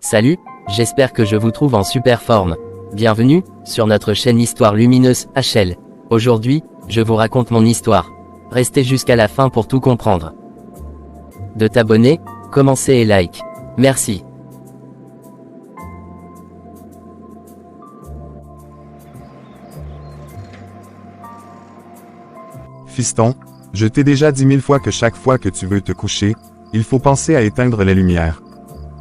Salut, j'espère que je vous trouve en super forme. Bienvenue sur notre chaîne Histoire Lumineuse HL. Aujourd'hui, je vous raconte mon histoire. Restez jusqu'à la fin pour tout comprendre. De t'abonner, commencer et like. Merci. Fiston, je t'ai déjà dit 1000 fois que chaque fois que tu veux te coucher, il faut penser à éteindre les lumières.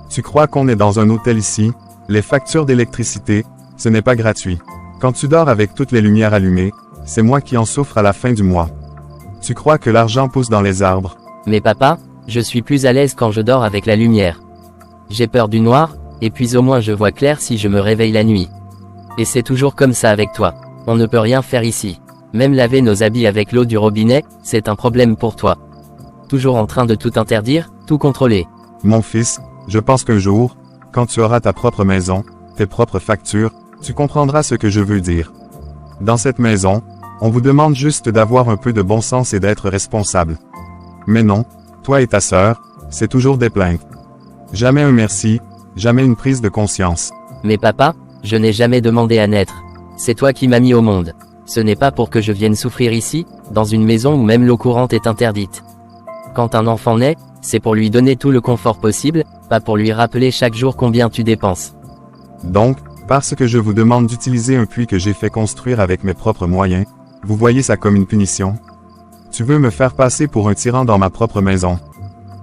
Tu crois qu'on est dans un hôtel ici? Les factures d'électricité, ce n'est pas gratuit. Quand tu dors avec toutes les lumières allumées, c'est moi qui en souffre à la fin du mois. Tu crois que l'argent pousse dans les arbres? Mais papa, je suis plus à l'aise quand je dors avec la lumière. J'ai peur du noir, et puis au moins je vois clair si je me réveille la nuit. Et c'est toujours comme ça avec toi. On ne peut rien faire ici. Même laver nos habits avec l'eau du robinet, c'est un problème pour toi. Toujours en train de tout interdire, tout contrôler. Mon fils, je pense qu'un jour, quand tu auras ta propre maison, tes propres factures, tu comprendras ce que je veux dire. Dans cette maison, on vous demande juste d'avoir un peu de bon sens et d'être responsable. Mais non, toi et ta sœur, c'est toujours des plaintes. Jamais un merci, jamais une prise de conscience. Mais papa, je n'ai jamais demandé à naître. C'est toi qui m'as mis au monde. Ce n'est pas pour que je vienne souffrir ici, dans une maison où même l'eau courante est interdite. Quand un enfant naît, c'est pour lui donner tout le confort possible, pas pour lui rappeler chaque jour combien tu dépenses. Donc, parce que je vous demande d'utiliser un puits que j'ai fait construire avec mes propres moyens, vous voyez ça comme une punition? Tu veux me faire passer pour un tyran dans ma propre maison.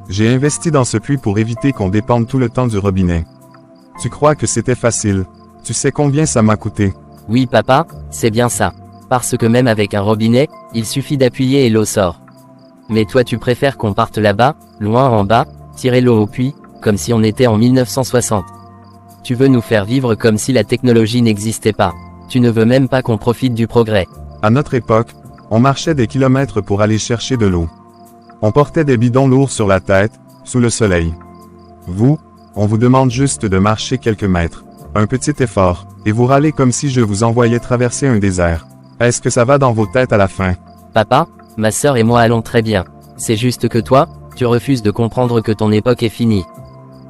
J'ai investi dans ce puits pour éviter qu'on dépende tout le temps du robinet. Tu crois que c'était facile? Tu sais combien ça m'a coûté? Oui papa, c'est bien ça. Parce que même avec un robinet, il suffit d'appuyer et l'eau sort. Mais toi tu préfères qu'on parte là-bas, loin en bas, tirer l'eau au puits, comme si on était en 1960. Tu veux nous faire vivre comme si la technologie n'existait pas. Tu ne veux même pas qu'on profite du progrès. À notre époque, on marchait des kilomètres pour aller chercher de l'eau. On portait des bidons lourds sur la tête, sous le soleil. Vous, on vous demande juste de marcher quelques mètres. Un petit effort, et vous râlez comme si je vous envoyais traverser un désert. Est-ce que ça va dans vos têtes à la fin? Papa, ma sœur et moi allons très bien. C'est juste que toi, tu refuses de comprendre que ton époque est finie.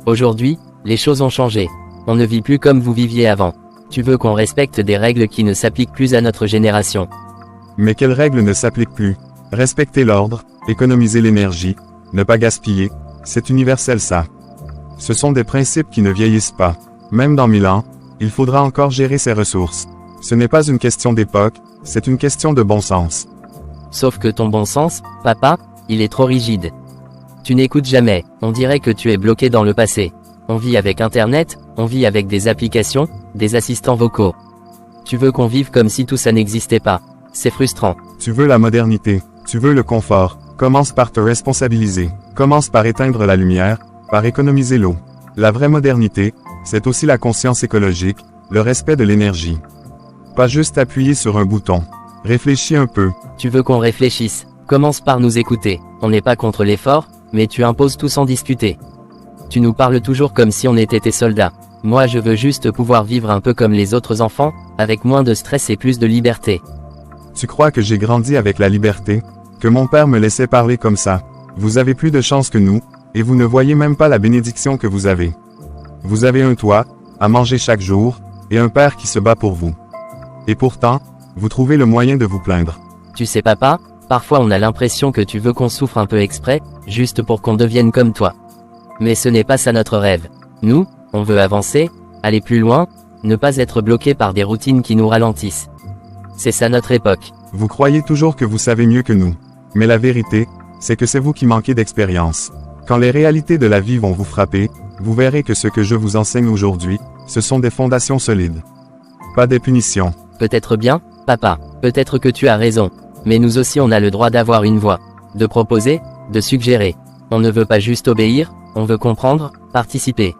Aujourd'hui, les choses ont changé. On ne vit plus comme vous viviez avant. Tu veux qu'on respecte des règles qui ne s'appliquent plus à notre génération. Mais quelles règles ne s'appliquent plus? Respecter l'ordre, économiser l'énergie, ne pas gaspiller, c'est universel ça. Ce sont des principes qui ne vieillissent pas. Même dans 1000 ans, il faudra encore gérer ses ressources. Ce n'est pas une question d'époque, c'est une question de bon sens. Sauf que ton bon sens, papa, il est trop rigide. Tu n'écoutes jamais, on dirait que tu es bloqué dans le passé. On vit avec Internet, on vit avec des applications, des assistants vocaux. Tu veux qu'on vive comme si tout ça n'existait pas. C'est frustrant. Tu veux la modernité, tu veux le confort. Commence par te responsabiliser. Commence par éteindre la lumière, par économiser l'eau. La vraie modernité, c'est aussi la conscience écologique, le respect de l'énergie. Pas juste appuyer sur un bouton. Réfléchis un peu. Tu veux qu'on réfléchisse. Commence par nous écouter. On n'est pas contre l'effort, mais tu imposes tout sans discuter. Tu nous parles toujours comme si on était tes soldats. Moi je veux juste pouvoir vivre un peu comme les autres enfants, avec moins de stress et plus de liberté. Tu crois que j'ai grandi avec la liberté? Que mon père me laissait parler comme ça? Vous avez plus de chance que nous, et vous ne voyez même pas la bénédiction que vous avez. Vous avez un toit, à manger chaque jour, et un père qui se bat pour vous. Et pourtant, vous trouvez le moyen de vous plaindre. Tu sais papa, parfois on a l'impression que tu veux qu'on souffre un peu exprès, juste pour qu'on devienne comme toi. Mais ce n'est pas ça notre rêve. Nous, on veut avancer, aller plus loin, ne pas être bloqué par des routines qui nous ralentissent. C'est ça notre époque. Vous croyez toujours que vous savez mieux que nous. Mais la vérité, c'est que c'est vous qui manquez d'expérience. Quand les réalités de la vie vont vous frapper, vous verrez que ce que je vous enseigne aujourd'hui, ce sont des fondations solides. Pas des punitions. Peut-être bien, papa, peut-être que tu as raison. Mais nous aussi on a le droit d'avoir une voix. De proposer, de suggérer. On ne veut pas juste obéir, on veut comprendre, participer.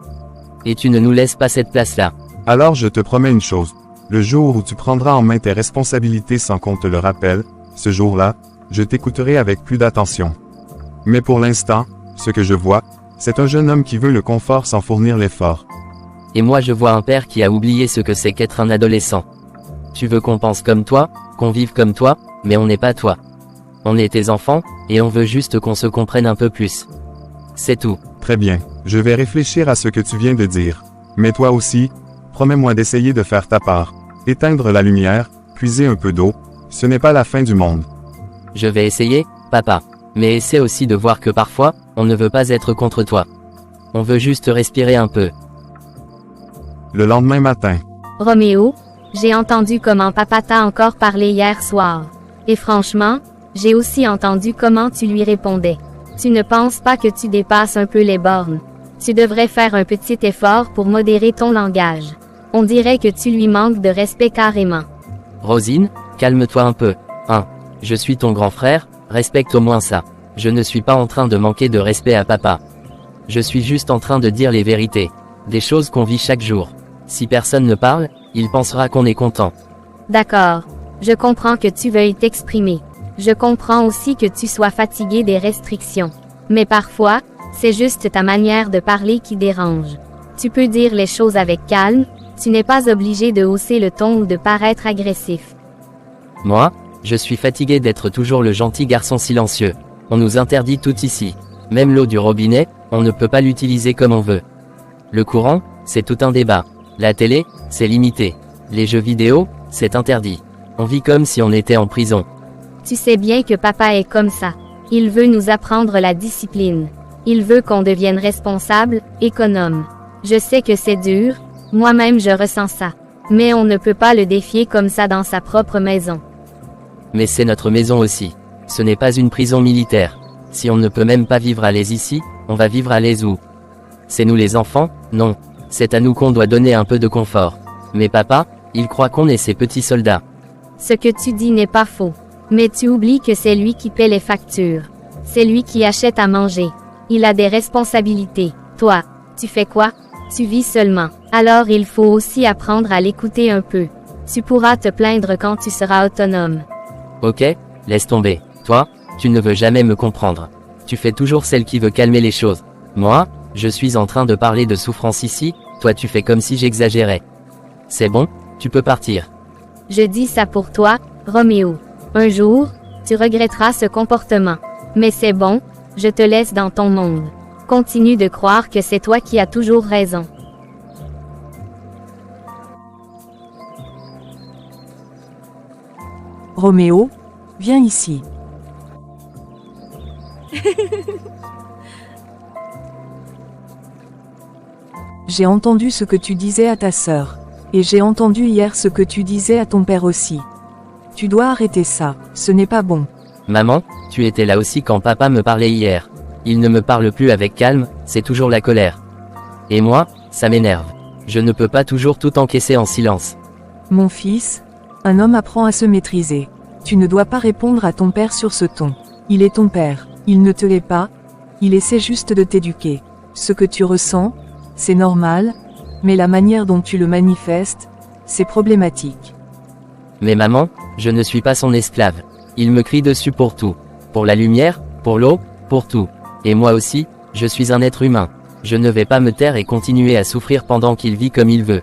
Et tu ne nous laisses pas cette place-là. Alors je te promets une chose. Le jour où tu prendras en main tes responsabilités sans qu'on te le rappelle, ce jour-là, je t'écouterai avec plus d'attention. Mais pour l'instant, ce que je vois, c'est un jeune homme qui veut le confort sans fournir l'effort. Et moi je vois un père qui a oublié ce que c'est qu'être un adolescent. Tu veux qu'on pense comme toi, qu'on vive comme toi, mais on n'est pas toi. On est tes enfants, et on veut juste qu'on se comprenne un peu plus. C'est tout. Très bien, je vais réfléchir à ce que tu viens de dire. Mais toi aussi, promets-moi d'essayer de faire ta part. Éteindre la lumière, puiser un peu d'eau, ce n'est pas la fin du monde. Je vais essayer, papa. Mais essaie aussi de voir que parfois, on ne veut pas être contre toi. On veut juste respirer un peu. Le lendemain matin. Roméo, j'ai entendu comment papa t'a encore parlé hier soir. Et franchement, j'ai aussi entendu comment tu lui répondais. Tu ne penses pas que tu dépasses un peu les bornes? Tu devrais faire un petit effort pour modérer ton langage. On dirait que tu lui manques de respect carrément. Rosine, calme-toi un peu. Je suis ton grand frère, respecte au moins ça. Je ne suis pas en train de manquer de respect à papa. Je suis juste en train de dire les vérités. Des choses qu'on vit chaque jour. Si personne ne parle, il pensera qu'on est content. D'accord. Je comprends que tu veuilles t'exprimer. Je comprends aussi que tu sois fatigué des restrictions. Mais parfois, c'est juste ta manière de parler qui dérange. Tu peux dire les choses avec calme, tu n'es pas obligé de hausser le ton ou de paraître agressif. Moi, je suis fatigué d'être toujours le gentil garçon silencieux. On nous interdit tout ici. Même l'eau du robinet, on ne peut pas l'utiliser comme on veut. Le courant, c'est tout un débat. La télé, c'est limité. Les jeux vidéo, c'est interdit. On vit comme si on était en prison. Tu sais bien que papa est comme ça. Il veut nous apprendre la discipline. Il veut qu'on devienne responsable, économe. Je sais que c'est dur, moi-même je ressens ça. Mais on ne peut pas le défier comme ça dans sa propre maison. Mais c'est notre maison aussi. Ce n'est pas une prison militaire. Si on ne peut même pas vivre à l'aise ici, on va vivre à l'aise où? C'est nous les enfants? Non. C'est à nous qu'on doit donner un peu de confort. Mais papa, il croit qu'on est ses petits soldats. Ce que tu dis n'est pas faux. Mais tu oublies que c'est lui qui paie les factures. C'est lui qui achète à manger. Il a des responsabilités. Toi, tu fais quoi? Tu vis seulement. Alors il faut aussi apprendre à l'écouter un peu. Tu pourras te plaindre quand tu seras autonome. Ok, laisse tomber. Toi, tu ne veux jamais me comprendre. Tu fais toujours celle qui veut calmer les choses. Moi, je suis en train de parler de souffrance ici, toi tu fais comme si j'exagérais. C'est bon, tu peux partir. Je dis ça pour toi, Roméo. Un jour, tu regretteras ce comportement. Mais c'est bon, je te laisse dans ton monde. Continue de croire que c'est toi qui as toujours raison. Roméo, viens ici. J'ai entendu ce que tu disais à ta sœur. Et j'ai entendu hier ce que tu disais à ton père aussi. Tu dois arrêter ça, ce n'est pas bon. Maman, tu étais là aussi quand papa me parlait hier. Il ne me parle plus avec calme, c'est toujours la colère. Et moi, ça m'énerve. Je ne peux pas toujours tout encaisser en silence. Mon fils, un homme apprend à se maîtriser. Tu ne dois pas répondre à ton père sur ce ton. Il est ton père, il ne te l'est pas, il essaie juste de t'éduquer. Ce que tu ressens, c'est normal, mais la manière dont tu le manifestes, c'est problématique. Mais maman, je ne suis pas son esclave. Il me crie dessus pour tout. Pour la lumière, pour l'eau, pour tout. Et moi aussi, je suis un être humain. Je ne vais pas me taire et continuer à souffrir pendant qu'il vit comme il veut.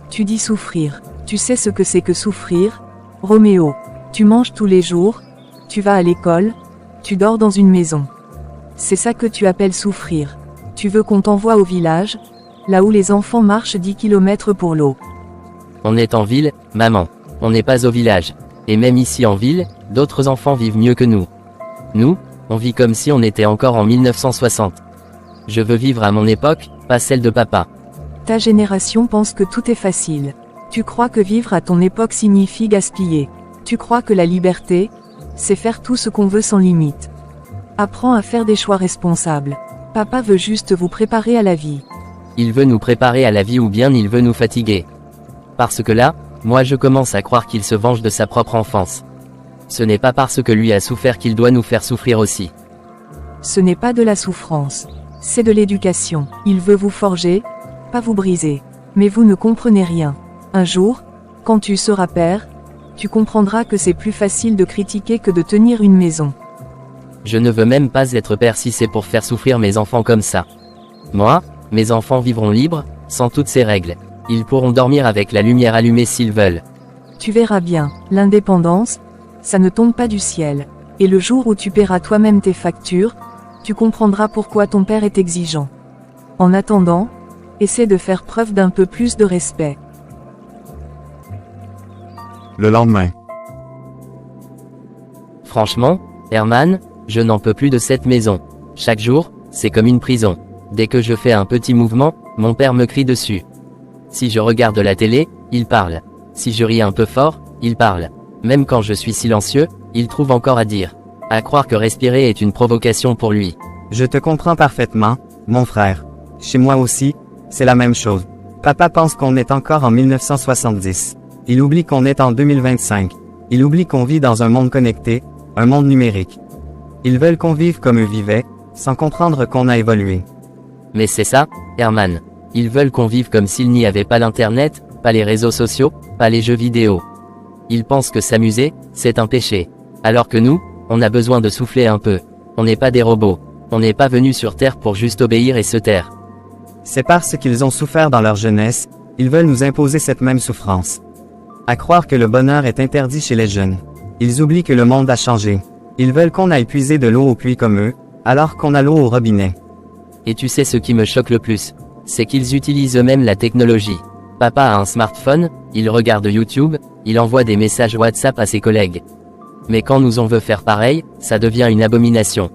Tu dis souffrir. Tu sais ce que c'est que souffrir, Roméo? Tu manges tous les jours, tu vas à l'école, tu dors dans une maison. C'est ça que tu appelles souffrir. Tu veux qu'on t'envoie au village, là où les enfants marchent 10 km pour l'eau. On est en ville, maman. On n'est pas au village. Et même ici en ville, d'autres enfants vivent mieux que nous. Nous, on vit comme si on était encore en 1960. Je veux vivre à mon époque, pas celle de papa. Ta génération pense que tout est facile. Tu crois que vivre à ton époque signifie gaspiller. Tu crois que la liberté, c'est faire tout ce qu'on veut sans limite. Apprends à faire des choix responsables. Papa veut juste vous préparer à la vie. Il veut nous préparer à la vie ou bien il veut nous fatiguer. Parce que là, moi je commence à croire qu'il se venge de sa propre enfance. Ce n'est pas parce que lui a souffert qu'il doit nous faire souffrir aussi. Ce n'est pas de la souffrance. C'est de l'éducation. Il veut vous forger, pas vous briser. Mais vous ne comprenez rien. Un jour, quand tu seras père, tu comprendras que c'est plus facile de critiquer que de tenir une maison. Je ne veux même pas être père si c'est pour faire souffrir mes enfants comme ça. Moi, mes enfants vivront libres, sans toutes ces règles. Ils pourront dormir avec la lumière allumée s'ils veulent. Tu verras bien, l'indépendance, ça ne tombe pas du ciel. Et le jour où tu paieras toi-même tes factures, tu comprendras pourquoi ton père est exigeant. En attendant, Essaie de faire preuve d'un peu plus de respect. Le lendemain. Franchement, Herman, je n'en peux plus de cette maison. Chaque jour, c'est comme une prison. Dès que je fais un petit mouvement, mon père me crie dessus. Si je regarde la télé, il parle. Si je ris un peu fort, il parle. Même quand je suis silencieux, il trouve encore à dire. À croire que respirer est une provocation pour lui. Je te comprends parfaitement, mon frère. Chez moi aussi, c'est la même chose. Papa pense qu'on est encore en 1970. Il oublie qu'on est en 2025. Il oublie qu'on vit dans un monde connecté, un monde numérique. Ils veulent qu'on vive comme eux vivaient, sans comprendre qu'on a évolué. Mais c'est ça, Herman. Ils veulent qu'on vive comme s'il n'y avait pas l'internet, pas les réseaux sociaux, pas les jeux vidéo. Ils pensent que s'amuser, c'est un péché. Alors que nous, on a besoin de souffler un peu. On n'est pas des robots. On n'est pas venus sur Terre pour juste obéir et se taire. C'est parce qu'ils ont souffert dans leur jeunesse, ils veulent nous imposer cette même souffrance. À croire que le bonheur est interdit chez les jeunes. Ils oublient que le monde a changé. Ils veulent qu'on aille puiser de l'eau au puits comme eux, alors qu'on a l'eau au robinet. Et tu sais ce qui me choque le plus? C'est qu'ils utilisent eux-mêmes la technologie. Papa a un smartphone, il regarde YouTube, il envoie des messages WhatsApp à ses collègues. Mais quand nous on veut faire pareil, ça devient une abomination.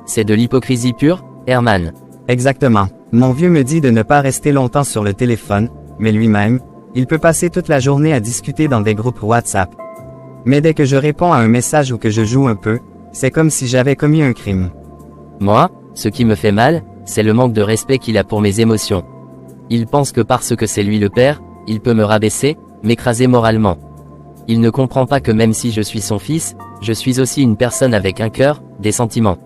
C'est de l'hypocrisie pure, Herman. Exactement. Mon vieux me dit de ne pas rester longtemps sur le téléphone, mais lui-même, il peut passer toute la journée à discuter dans des groupes WhatsApp. Mais dès que je réponds à un message ou que je joue un peu, c'est comme si j'avais commis un crime. Moi, ce qui me fait mal, c'est le manque de respect qu'il a pour mes émotions. Il pense que parce que c'est lui le père, il peut me rabaisser, m'écraser moralement. Il ne comprend pas que même si je suis son fils, je suis aussi une personne avec un cœur, des sentiments.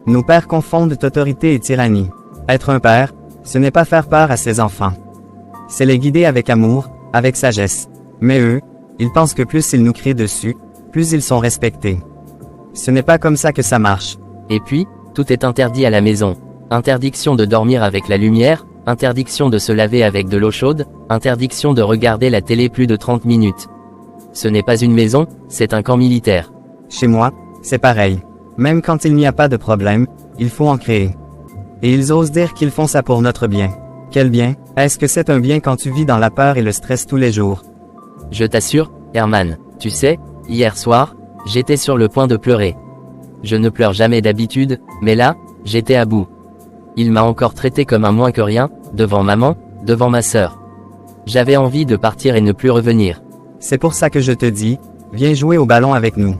Nos pères confondent autorité et tyrannie. Être un père, ce n'est pas faire peur à ses enfants. C'est les guider avec amour, avec sagesse. Mais eux, ils pensent que plus ils nous crient dessus, plus ils sont respectés. Ce n'est pas comme ça que ça marche. Et puis, tout est interdit à la maison. Interdiction de dormir avec la lumière, interdiction de se laver avec de l'eau chaude, interdiction de regarder la télé plus de 30 minutes. Ce n'est pas une maison, c'est un camp militaire. Chez moi, c'est pareil. Même quand il n'y a pas de problème, il faut en créer. Et ils osent dire qu'ils font ça pour notre bien. Quel bien? Est-ce que c'est un bien quand tu vis dans la peur et le stress tous les jours? Je t'assure, Herman, tu sais, hier soir, j'étais sur le point de pleurer. Je ne pleure jamais d'habitude, mais là, j'étais à bout. Il m'a encore traité comme un moins que rien, devant maman, devant ma sœur. J'avais envie de partir et ne plus revenir. C'est pour ça que je te dis, viens jouer au ballon avec nous.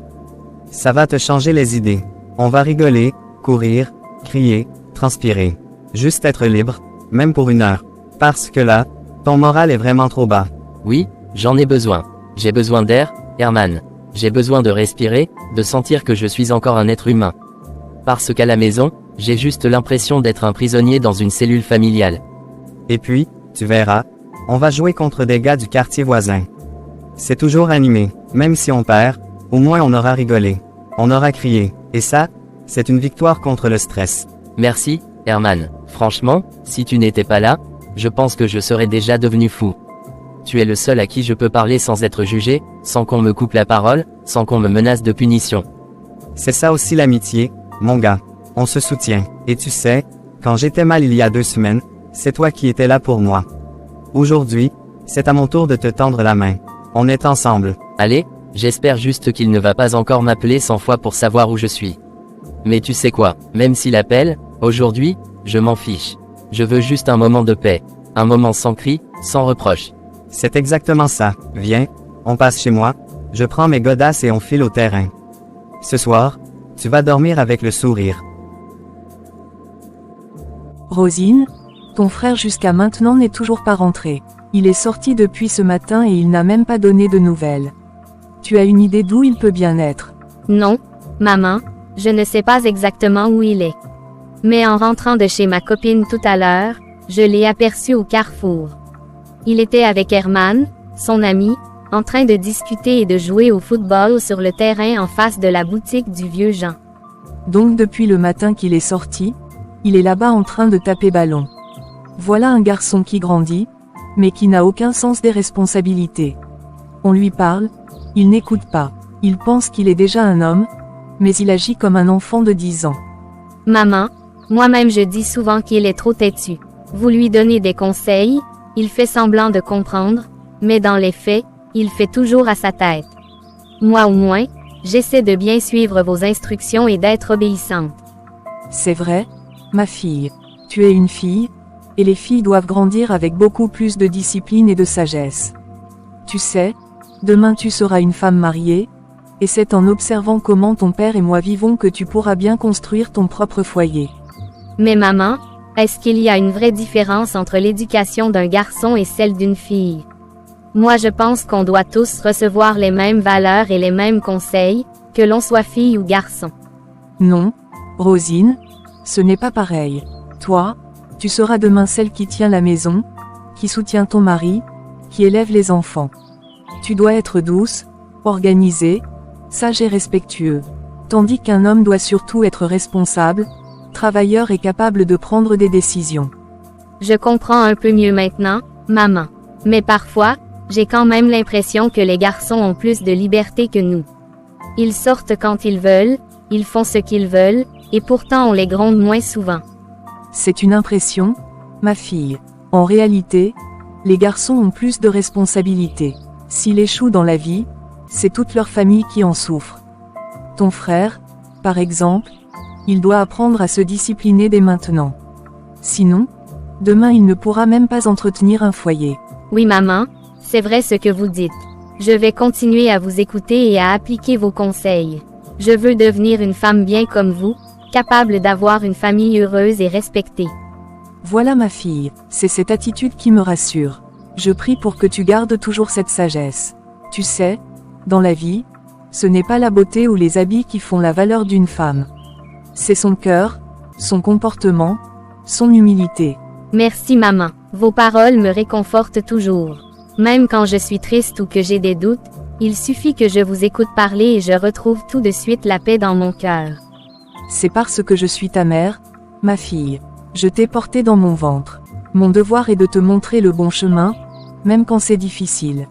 Ça va te changer les idées. On va rigoler, courir, crier, transpirer. Juste être libre, même pour 1 heure. Parce que là, ton moral est vraiment trop bas. Oui, j'en ai besoin. J'ai besoin d'air, Herman. J'ai besoin de respirer, de sentir que je suis encore un être humain. Parce qu'à la maison, j'ai juste l'impression d'être un prisonnier dans une cellule familiale. Et puis, tu verras, on va jouer contre des gars du quartier voisin. C'est toujours animé, même si on perd, au moins on aura rigolé. On aura crié. Et ça, c'est une victoire contre le stress. Merci, Herman. Franchement, si tu n'étais pas là, je pense que je serais déjà devenu fou. Tu es le seul à qui je peux parler sans être jugé, sans qu'on me coupe la parole, sans qu'on me menace de punition. C'est ça aussi l'amitié, mon gars. On se soutient. Et tu sais, quand j'étais mal il y a 2 semaines, c'est toi qui étais là pour moi. Aujourd'hui, c'est à mon tour de te tendre la main. On est ensemble. Allez, j'espère juste qu'il ne va pas encore m'appeler 100 fois pour savoir où je suis. Mais tu sais quoi, même s'il appelle, aujourd'hui, je m'en fiche. Je veux juste un moment de paix. Un moment sans cris, sans reproche. C'est exactement ça. Viens, on passe chez moi, je prends mes godasses et on file au terrain. Ce soir, tu vas dormir avec le sourire. Rosine, ton frère jusqu'à maintenant n'est toujours pas rentré. Il est sorti depuis ce matin et il n'a même pas donné de nouvelles. Tu as une idée d'où il peut bien être? Non, maman, je ne sais pas exactement où il est. Mais en rentrant de chez ma copine tout à l'heure, je l'ai aperçu au carrefour. Il était avec Herman, son ami, en train de discuter et de jouer au football sur le terrain en face de la boutique du vieux Jean. Donc depuis le matin qu'il est sorti, il est là-bas en train de taper ballon. Voilà un garçon qui grandit, mais qui n'a aucun sens des responsabilités. On lui parle, il n'écoute pas. Il pense qu'il est déjà un homme, mais il agit comme un enfant de 10 ans. Maman, moi-même je dis souvent qu'il est trop têtu. Vous lui donnez des conseils, il fait semblant de comprendre, mais dans les faits, il fait toujours à sa tête. Moi au moins, j'essaie de bien suivre vos instructions et d'être obéissante. C'est vrai, ma fille. Tu es une fille, et les filles doivent grandir avec beaucoup plus de discipline et de sagesse. Tu sais, demain tu seras une femme mariée, et c'est en observant comment ton père et moi vivons que tu pourras bien construire ton propre foyer. Mais maman, est-ce qu'il y a une vraie différence entre l'éducation d'un garçon et celle d'une fille? Moi je pense qu'on doit tous recevoir les mêmes valeurs et les mêmes conseils, que l'on soit fille ou garçon. Non, Rosine, ce n'est pas pareil. Toi, tu seras demain celle qui tient la maison, qui soutient ton mari, qui élève les enfants. Tu dois être douce, organisée, sage et respectueux. Tandis qu'un homme doit surtout être responsable, travailleur et capable de prendre des décisions. Je comprends un peu mieux maintenant, maman. Mais parfois, j'ai quand même l'impression que les garçons ont plus de liberté que nous. Ils sortent quand ils veulent, ils font ce qu'ils veulent, et pourtant on les gronde moins souvent. C'est une impression, ma fille. En réalité, les garçons ont plus de responsabilités. S'ils échouent dans la vie, c'est toute leur famille qui en souffre. Ton frère, par exemple, il doit apprendre à se discipliner dès maintenant. Sinon, demain il ne pourra même pas entretenir un foyer. Oui maman, c'est vrai ce que vous dites. Je vais continuer à vous écouter et à appliquer vos conseils. Je veux devenir une femme bien comme vous, capable d'avoir une famille heureuse et respectée. Voilà ma fille, c'est cette attitude qui me rassure. Je prie pour que tu gardes toujours cette sagesse. Tu sais, dans la vie, ce n'est pas la beauté ou les habits qui font la valeur d'une femme. C'est son cœur, son comportement, son humilité. Merci maman, vos paroles me réconfortent toujours. Même quand je suis triste ou que j'ai des doutes, il suffit que je vous écoute parler et je retrouve tout de suite la paix dans mon cœur. C'est parce que je suis ta mère, ma fille. Je t'ai portée dans mon ventre. Mon devoir est de te montrer le bon chemin, même quand c'est difficile.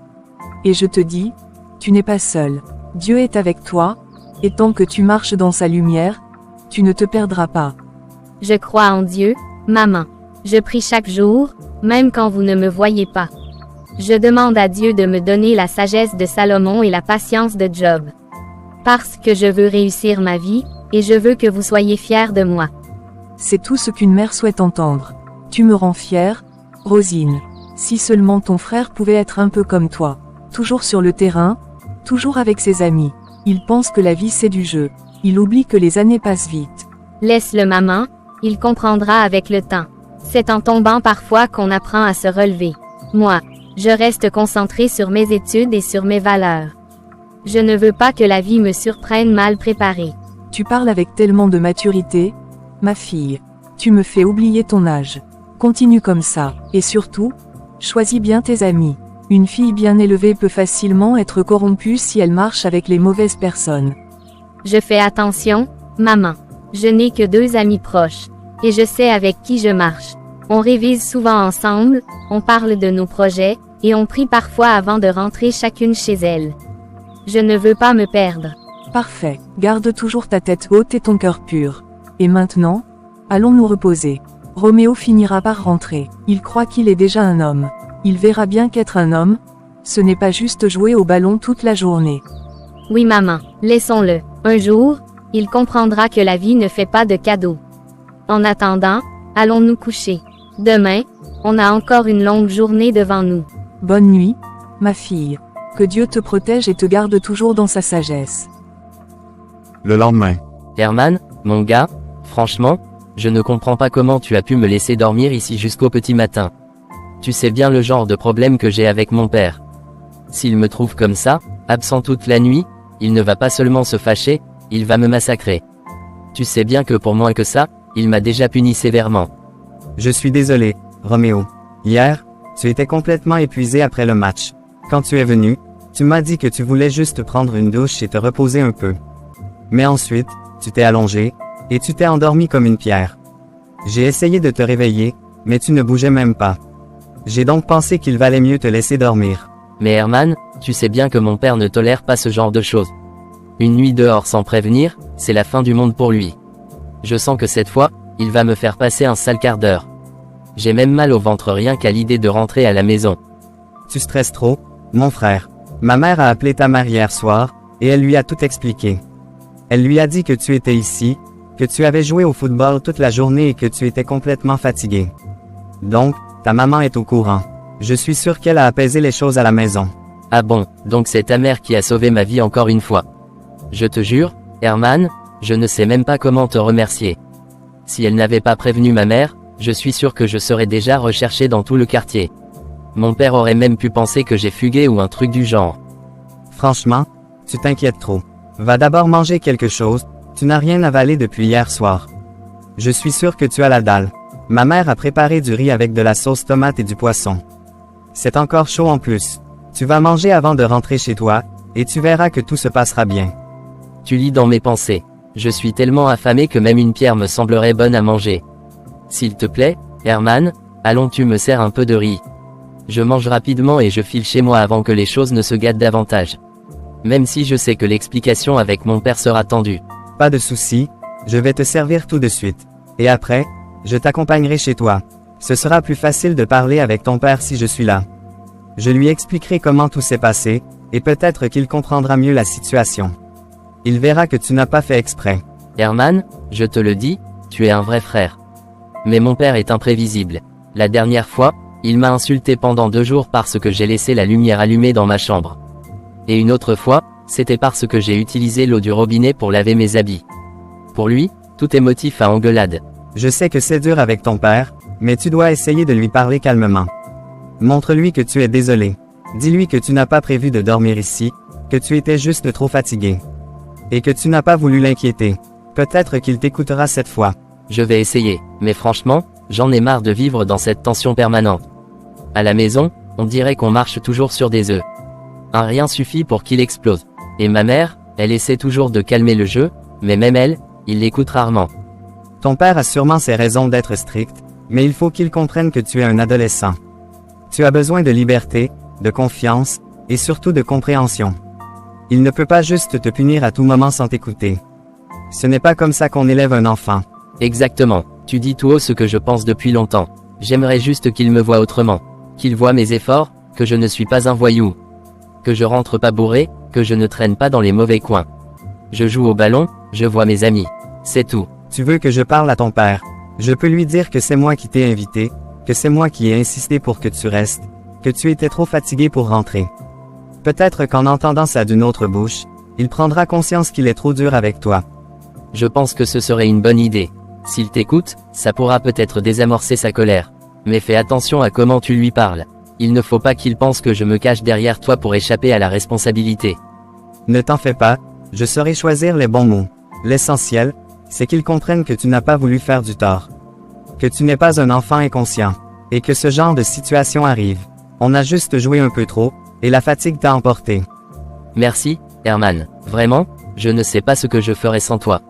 Et je te dis, tu n'es pas seul. Dieu est avec toi, et tant que tu marches dans sa lumière, tu ne te perdras pas. Je crois en Dieu, maman. Je prie chaque jour, même quand vous ne me voyez pas. Je demande à Dieu de me donner la sagesse de Salomon et la patience de Job. Parce que je veux réussir ma vie, et je veux que vous soyez fiers de moi. C'est tout ce qu'une mère souhaite entendre. Tu me rends fière, Rosine. Si seulement ton frère pouvait être un peu comme toi. Toujours sur le terrain, toujours avec ses amis. Il pense que la vie c'est du jeu. Il oublie que les années passent vite. Laisse-le maman, il comprendra avec le temps. C'est en tombant parfois qu'on apprend à se relever. Moi, je reste concentrée sur mes études et sur mes valeurs. Je ne veux pas que la vie me surprenne mal préparée. Tu parles avec tellement de maturité, ma fille. Tu me fais oublier ton âge. Continue comme ça, et surtout, choisis bien tes amis. Une fille bien élevée peut facilement être corrompue si elle marche avec les mauvaises personnes. Je fais attention, maman. Je n'ai que 2 amis proches. Et je sais avec qui je marche. On révise souvent ensemble, on parle de nos projets, et on prie parfois avant de rentrer chacune chez elle. Je ne veux pas me perdre. Parfait, garde toujours ta tête haute et ton cœur pur. Et maintenant, allons nous reposer. Roméo finira par rentrer. Il croit qu'il est déjà un homme. Il verra bien qu'être un homme, ce n'est pas juste jouer au ballon toute la journée. Oui maman, laissons-le. Un jour, il comprendra que la vie ne fait pas de cadeaux. En attendant, allons nous coucher. Demain, on a encore une longue journée devant nous. Bonne nuit, ma fille. Que Dieu te protège et te garde toujours dans sa sagesse. Le lendemain. Herman, mon gars, franchement, je ne comprends pas comment tu as pu me laisser dormir ici jusqu'au petit matin. Tu sais bien le genre de problème que j'ai avec mon père. S'il me trouve comme ça, absent toute la nuit, il ne va pas seulement se fâcher, il va me massacrer. Tu sais bien que pour moins que ça, il m'a déjà puni sévèrement. Je suis désolé, Roméo. Hier, tu étais complètement épuisé après le match. Quand tu es venu, tu m'as dit que tu voulais juste prendre une douche et te reposer un peu. Mais ensuite, tu t'es allongé, et tu t'es endormi comme une pierre. J'ai essayé de te réveiller, mais tu ne bougeais même pas. J'ai donc pensé qu'il valait mieux te laisser dormir. Mais Herman, tu sais bien que mon père ne tolère pas ce genre de choses. Une nuit dehors sans prévenir, c'est la fin du monde pour lui. Je sens que cette fois, il va me faire passer un sale quart d'heure. J'ai même mal au ventre rien qu'à l'idée de rentrer à la maison. Tu stresses trop, mon frère. Ma mère a appelé ta mère hier soir, et elle lui a tout expliqué. Elle lui a dit que tu étais ici, que tu avais joué au football toute la journée et que tu étais complètement fatigué. Donc, ta maman est au courant. Je suis sûr qu'elle a apaisé les choses à la maison. Ah bon, donc c'est ta mère qui a sauvé ma vie encore une fois. Je te jure, Herman, je ne sais même pas comment te remercier. Si elle n'avait pas prévenu ma mère, je suis sûr que je serais déjà recherché dans tout le quartier. Mon père aurait même pu penser que j'ai fugué ou un truc du genre. Franchement, tu t'inquiètes trop. Va d'abord manger quelque chose, tu n'as rien avalé depuis hier soir. Je suis sûr que tu as la dalle. Ma mère a préparé du riz avec de la sauce tomate et du poisson. C'est encore chaud en plus. Tu vas manger avant de rentrer chez toi, et tu verras que tout se passera bien. Tu lis dans mes pensées. Je suis tellement affamé que même une pierre me semblerait bonne à manger. S'il te plaît, Herman, allons, tu me sers un peu de riz. Je mange rapidement et je file chez moi avant que les choses ne se gâtent davantage. Même si je sais que l'explication avec mon père sera tendue. Pas de souci, je vais te servir tout de suite. Et après, je t'accompagnerai chez toi. Ce sera plus facile de parler avec ton père si je suis là. Je lui expliquerai comment tout s'est passé, et peut-être qu'il comprendra mieux la situation. Il verra que tu n'as pas fait exprès. Herman, je te le dis, tu es un vrai frère. Mais mon père est imprévisible. La dernière fois, il m'a insulté pendant 2 jours parce que j'ai laissé la lumière allumée dans ma chambre. Et une autre fois, c'était parce que j'ai utilisé l'eau du robinet pour laver mes habits. Pour lui, tout est motif à engueulade. Je sais que c'est dur avec ton père, mais tu dois essayer de lui parler calmement. Montre-lui que tu es désolé. Dis-lui que tu n'as pas prévu de dormir ici, que tu étais juste trop fatigué. Et que tu n'as pas voulu l'inquiéter. Peut-être qu'il t'écoutera cette fois. Je vais essayer, mais franchement, j'en ai marre de vivre dans cette tension permanente. À la maison, on dirait qu'on marche toujours sur des œufs. Un rien suffit pour qu'il explose. Et ma mère, elle essaie toujours de calmer le jeu, mais même elle, il l'écoute rarement. Ton père a sûrement ses raisons d'être strict, mais il faut qu'il comprenne que tu es un adolescent. Tu as besoin de liberté, de confiance, et surtout de compréhension. Il ne peut pas juste te punir à tout moment sans t'écouter. Ce n'est pas comme ça qu'on élève un enfant. Exactement, tu dis tout haut ce que je pense depuis longtemps. J'aimerais juste qu'il me voie autrement. Qu'il voie mes efforts, que je ne suis pas un voyou. Que je rentre pas bourré, que je ne traîne pas dans les mauvais coins. Je joue au ballon, je vois mes amis. C'est tout. Tu veux que je parle à ton père? Je peux lui dire que c'est moi qui t'ai invité, que c'est moi qui ai insisté pour que tu restes, que tu étais trop fatigué pour rentrer. Peut-être qu'en entendant ça d'une autre bouche, il prendra conscience qu'il est trop dur avec toi. Je pense que ce serait une bonne idée. S'il t'écoute, ça pourra peut-être désamorcer sa colère. Mais fais attention à comment tu lui parles. Il ne faut pas qu'il pense que je me cache derrière toi pour échapper à la responsabilité. Ne t'en fais pas, je saurai choisir les bons mots. L'essentiel, c'est qu'il comprenne que tu n'as pas voulu faire du tort. Que tu n'es pas un enfant inconscient. Et que ce genre de situation arrive. On a juste joué un peu trop, et la fatigue t'a emporté. Merci, Herman. Vraiment, je ne sais pas ce que je ferais sans toi.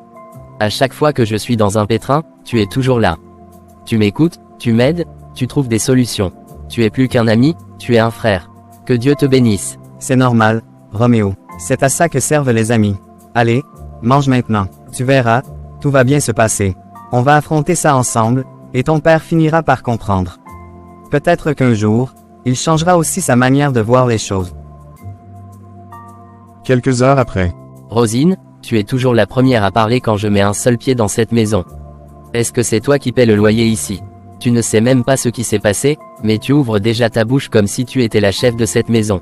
À chaque fois que je suis dans un pétrin, tu es toujours là. Tu m'écoutes, tu m'aides, tu trouves des solutions. Tu es plus qu'un ami, tu es un frère. Que Dieu te bénisse. C'est normal, Roméo. C'est à ça que servent les amis. Allez, mange maintenant. Tu verras, tout va bien se passer. On va affronter ça ensemble, et ton père finira par comprendre. Peut-être qu'un jour, il changera aussi sa manière de voir les choses. Quelques heures après. Rosine, tu es toujours la première à parler quand je mets un seul pied dans cette maison. Est-ce que c'est toi qui paies le loyer ici? Tu ne sais même pas ce qui s'est passé, mais tu ouvres déjà ta bouche comme si tu étais la chef de cette maison.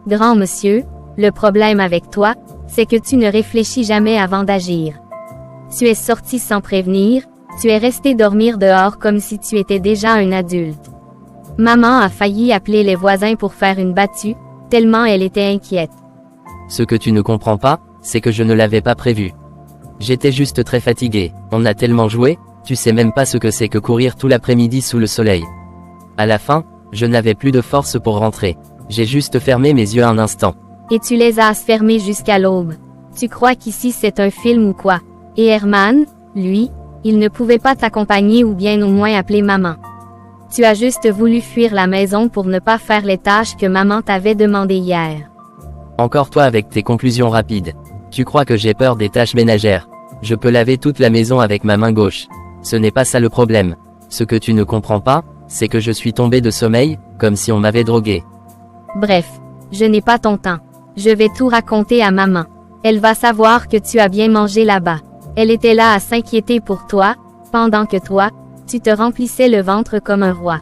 Grand monsieur, le problème avec toi, c'est que tu ne réfléchis jamais avant d'agir. Tu es sorti sans prévenir, tu es resté dormir dehors comme si tu étais déjà un adulte. Maman a failli appeler les voisins pour faire une battue, tellement elle était inquiète. Ce que tu ne comprends pas, c'est que je ne l'avais pas prévu. J'étais juste très fatigué, on a tellement joué, tu sais même pas ce que c'est que courir tout l'après-midi sous le soleil. À la fin, je n'avais plus de force pour rentrer. J'ai juste fermé mes yeux un instant. Et tu les as fermés jusqu'à l'aube. Tu crois qu'ici c'est un film ou quoi? Et Herman, lui, il ne pouvait pas t'accompagner ou bien au moins appeler maman. Tu as juste voulu fuir la maison pour ne pas faire les tâches que maman t'avait demandées hier. Encore toi avec tes conclusions rapides. Tu crois que j'ai peur des tâches ménagères? Je peux laver toute la maison avec ma main gauche. Ce n'est pas ça le problème. Ce que tu ne comprends pas, C'est que je suis tombé de sommeil, comme si on m'avait drogué. Bref, je n'ai pas ton temps. Je vais tout raconter à maman. Elle va savoir que tu as bien mangé là-bas. Elle était là à s'inquiéter pour toi, pendant que toi, tu te remplissais le ventre comme un roi.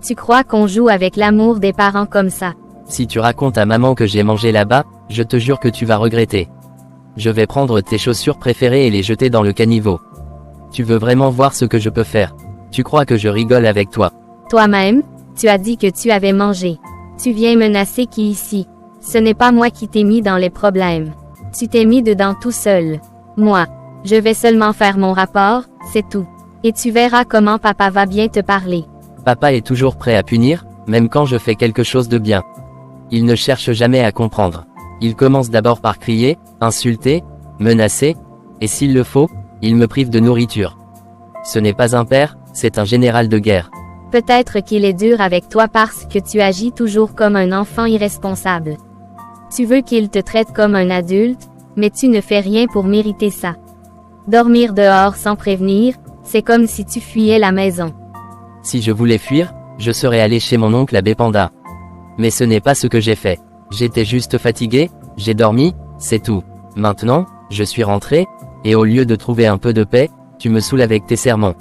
Tu crois qu'on joue avec l'amour des parents comme ça? Si tu racontes à maman que j'ai mangé là-bas, je te jure que tu vas regretter. Je vais prendre tes chaussures préférées et les jeter dans le caniveau. Tu veux vraiment voir ce que je peux faire? Tu crois que je rigole avec toi? Toi-même, tu as dit que tu avais mangé. Tu viens menacer qui ici? Ce n'est pas moi qui t'ai mis dans les problèmes. Tu t'es mis dedans tout seul. Moi, je vais seulement faire mon rapport, c'est tout. Et tu verras comment papa va bien te parler. Papa est toujours prêt à punir, même quand je fais quelque chose de bien. Il ne cherche jamais à comprendre. Il commence d'abord par crier, insulter, menacer, et s'il le faut, il me prive de nourriture. Ce n'est pas un père, c'est un général de guerre. Peut-être qu'il est dur avec toi parce que tu agis toujours comme un enfant irresponsable. Tu veux qu'il te traite comme un adulte, mais tu ne fais rien pour mériter ça. Dormir dehors sans prévenir, c'est comme si tu fuyais la maison. Si je voulais fuir, je serais allé chez mon oncle à Bépanda. Mais ce n'est pas ce que j'ai fait. J'étais juste fatigué, j'ai dormi, c'est tout. Maintenant, je suis rentré, et au lieu de trouver un peu de paix, tu me saoules avec tes sermons.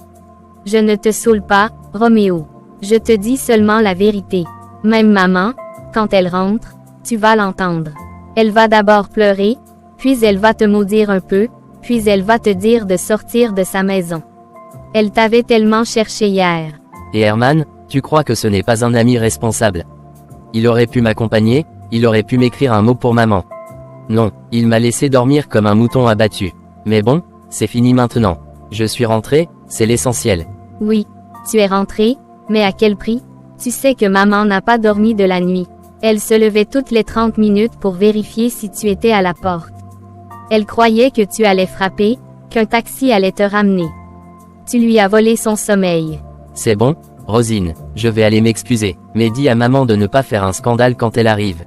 Je ne te saoule pas, Roméo. Je te dis seulement la vérité. Même maman, quand elle rentre, tu vas l'entendre. Elle va d'abord pleurer, puis elle va te maudire un peu, puis elle va te dire de sortir de sa maison. Elle t'avait tellement cherché hier. Et Herman, tu crois que ce n'est pas un ami responsable? Il aurait pu m'accompagner, il aurait pu m'écrire un mot pour maman. Non, il m'a laissé dormir comme un mouton abattu. Mais bon, c'est fini maintenant. Je suis rentré, c'est l'essentiel. Oui, tu es rentré, mais à quel prix? Tu sais que maman n'a pas dormi de la nuit. Elle se levait toutes les 30 minutes pour vérifier si tu étais à la porte. Elle croyait que tu allais frapper, qu'un taxi allait te ramener. Tu lui as volé son sommeil. C'est bon, Rosine, je vais aller m'excuser, mais dis à maman de ne pas faire un scandale quand elle arrive.